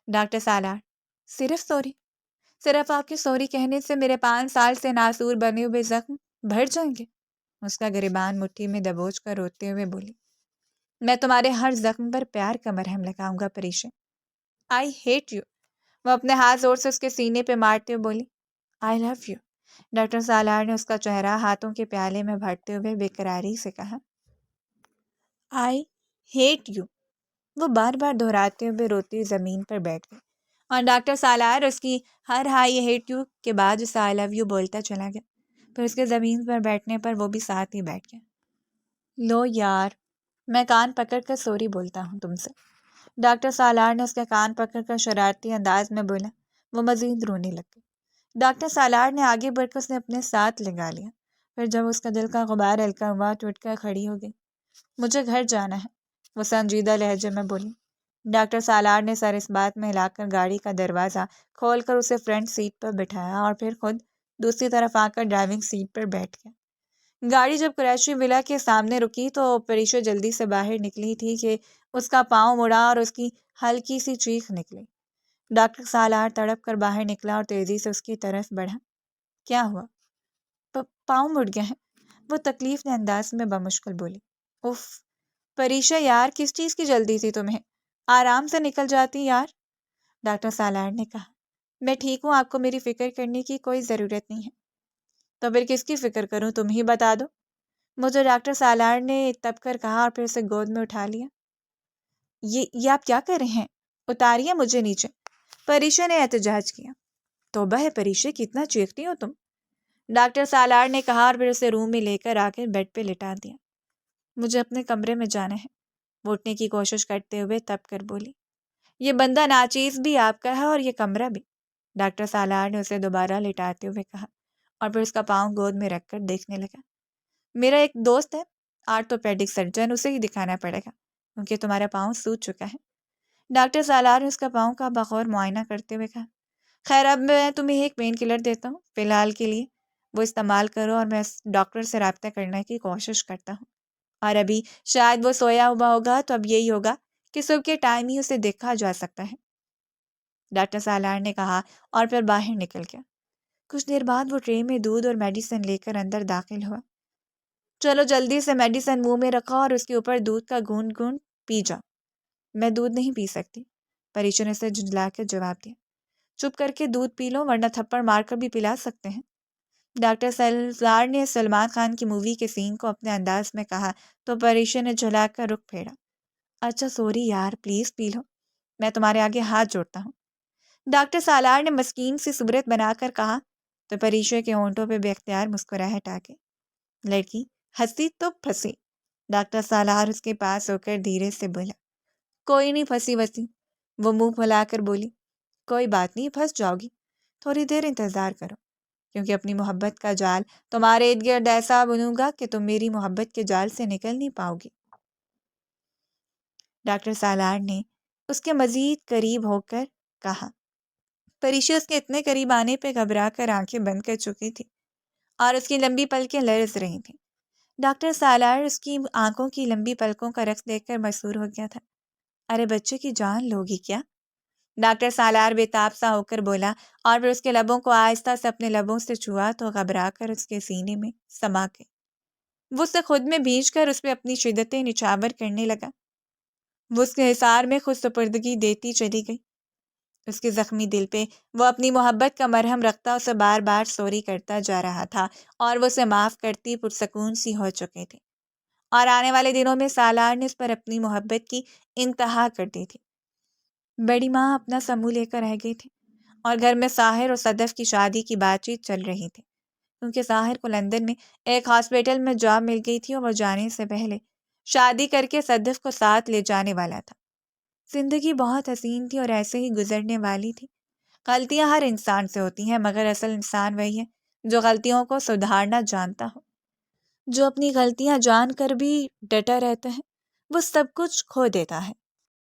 S1: ڈاکٹر سالار، صرف سوری؟ صرف آپ کے سوری کہنے سے میرے 5 سال سے ناسور بنے ہوئے زخم بھر جائیں گے؟ اس کا گریبان مٹھی میں دبوچ کر روتے ہوئے بولی۔ میں تمہارے ہر زخم پر پیار کا مرہم لگاؤں گا پریشا، آئی ہیٹ یو، وہ اپنے ہاتھ زور سے اس کے سینے پہ مارتے ہوئے بولی۔ آئی لو یو، ڈاکٹر سالار نے اس کا چہرہ ہاتھوں کے پیالے میں بھرتے ہوئے بے قراری سے کہا۔ آئی ہیٹ یو، وہ بار بار دہراتے ہوئے روتی ہوئی زمین پر بیٹھ گئی، اور ڈاکٹر سالار اس کی ہر ہائی ہیٹ یو کے بعد اسے آئی لو یو بولتا چلا گیا۔ پھر اس کے زمین پر بیٹھنے پر وہ بھی ساتھ ہی بیٹھ گیا۔ لو یار، میں کان پکڑ کر سوری بولتا ہوں تم سے، ڈاکٹر سالار نے اس کے کان پکڑ کر شرارتی انداز میں بولا۔ وہ مزید رونے لگ گئی۔ ڈاکٹر سالار نے آگے بڑھ کر اسے اپنے ساتھ لگا لیا۔ پھر جب اس کا دل کا غبار ہلکا ہوا تو اٹھ کر کھڑی ہو گئی۔ مجھے گھر جانا ہے، وہ سنجیدہ لہجے میں بولی۔ ڈاکٹر سالار نے سر اس بات میں ہلا کر گاڑی کا دروازہ کھول کر اسے فرنٹ سیٹ پر بٹھایا اور پھر خود دوسری طرف آ کر ڈرائیونگ سیٹ پر بیٹھ گیا۔ گاڑی جب قریشی ولا کے سامنے رکی تو پریشا جلدی سے باہر نکلی تھی کہ اس کا پاؤں مڑا اور اس کی ہلکی سی چیخ نکلی۔ ڈاکٹر سالار تڑپ کر باہر نکلا اور تیزی سے اس کی طرف بڑھا۔ کیا ہوا؟ پاؤں مڑ گیا ہے، وہ تکلیف دہ انداز میں بمشکل بولی۔ اف پریشا یار، کس چیز کی جلدی تھی تمہیں؟ آرام سے نکل جاتی یار، ڈاکٹر سالار نے کہا۔ میں ٹھیک ہوں، آپ کو میری فکر کرنے کی کوئی ضرورت نہیں ہے۔ تو پھر کس کی فکر کروں، تم ہی بتا دو، مجھے ڈاکٹر سالار نے تب کر کہا اور پھر اسے گود میں اٹھا لیا۔ یہ آپ کیا کر رہے ہیں؟ اتاریے مجھے نیچے، پریشا نے احتجاج کیا۔ توبہ ہے پریشا، کتنا چیختی ہو تم، ڈاکٹر سالار نے کہا اور پھر اسے روم میں لے کر آ کے بیڈ پہ لٹا دیا۔ مجھے اپنے کمرے میں جانا ہے، وہ اٹھنے کی کوشش کرتے ہوئے تب کر بولی۔ یہ بندہ ناچیز بھی آپ کا ہے اور یہ کمرہ بھی، ڈاکٹر سالار نے اسے دوبارہ لٹاتے ہوئے کہا اور پھر اس کا پاؤں گود میں رکھ کر دیکھنے لگا۔ میرا ایک دوست ہے آرتھوپیڈک سرجن، اسے ہی دکھانا پڑے گا کیونکہ تمہارا پاؤں سوج چکا ہے، ڈاکٹر سالار نے اس کا پاؤں کا بغور معائنہ کرتے ہوئے کہا۔ خیر، اب میں تمہیں ایک پین کلر دیتا ہوں، فی الحال کے لیے وہ استعمال کرو اور میں ڈاکٹر سے رابطہ کرنے کی کوشش کرتا ہوں، اور ابھی شاید وہ سویا ہوا ہوگا تو اب یہی ہوگا کہ صبح کے ٹائم ہی اسے دیکھا جا سکتا ہے، ڈاکٹر سالار نے کہا اور پھر باہر نکل گیا۔ کچھ دیر بعد وہ ٹرے میں دودھ اور میڈیسن لے کر اندر داخل ہوا۔ چلو جلدی سے میڈیسن منہ میں رکھا اور اس کے اوپر دودھ کا گھونٹ گھونٹ پی جا۔ میں دودھ نہیں پی سکتی، پریشا نے اسے جھنجلا کے جواب دیا۔ چپ کر کے دودھ پی لو ورنہ تھپڑ مار کر بھی پلا سکتے ہیں، ڈاکٹر سالار نے سلمان خان کی مووی کے سین کو اپنے انداز میں کہا تو پریشا نے جھلا کر رخ پھیرا۔ اچھا سوری یار، پلیز پی لو، میں تمہارے آگے ہاتھ جوڑتا ہوں، ڈاکٹر سالار نے مسکین سی صورت بنا کر کہا تو پریشا کے ہونٹوں پہ بے اختیار مسکراہٹ آ گئی۔ لڑکی ہنسی تو پھنسی، ڈاکٹر سالار اس کے پاس ہو کر دھیرے سے بولا۔ کوئی نہیں پھنسی وسی، وہ منہ پھلا کر بولی۔ کوئی بات نہیں، پھنس جاؤ گی، تھوڑی دیر انتظار کرو، کیونکہ اپنی محبت کا جال تمہارے ارد گرد ایسا بنوں گا کہ تم میری محبت کے جال سے نکل نہیں پاؤ گی، ڈاکٹر سالار نے اس کے مزید قریب ہو کر کہا۔ پریشا اس کے اتنے قریب آنے پہ گھبرا کر آنکھیں بند کر چکی تھی اور اس کی لمبی پلکیں لرز رہی تھیں۔ ڈاکٹر سالار اس کی آنکھوں کی لمبی پلکوں کا رقص دیکھ کر مسحور ہو گیا تھا۔ ارے بچے کی جان لوگی کیا، ڈاکٹر سالار بے تاب سا ہو کر بولا اور پھر اس کے لبوں کو آہستہ سے اپنے لبوں سے چھوا تو گھبرا کر اس کے سینے میں سما گئی۔ وہ اسے خود میں بھیج کر اس پہ اپنی شدتیں نچھاور کرنے لگا۔ وہ اس کے حصار میں خود سپردگی دیتی چلی گئی۔ اس کے زخمی دل پہ وہ اپنی محبت کا مرہم رکھتا اسے بار بار سوری کرتا جا رہا تھا اور وہ اسے معاف کرتی پرسکون سی ہو چکے تھے، اور آنے والے دنوں میں سالار نے اس پر اپنی محبت کی انتہا کر دی تھی۔ بڑی ماں اپنا سمو لے کر رہ گئی تھی اور گھر میں ساحر اور صدف کی شادی کی بات چیت چل رہی تھی، کیونکہ ساحر کو لندن میں ایک ہاسپٹل میں جاب مل گئی تھی اور وہ جانے سے پہلے شادی کر کے صدف کو ساتھ لے جانے والا تھا۔ زندگی بہت حسین تھی اور ایسے ہی گزرنے والی تھی۔ غلطیاں ہر انسان سے ہوتی ہیں، مگر اصل انسان وہی ہے جو غلطیوں کو سدھارنا جانتا ہو۔ جو اپنی غلطیاں جان کر بھی ڈٹا رہتا ہے وہ سب کچھ کھو دیتا ہے۔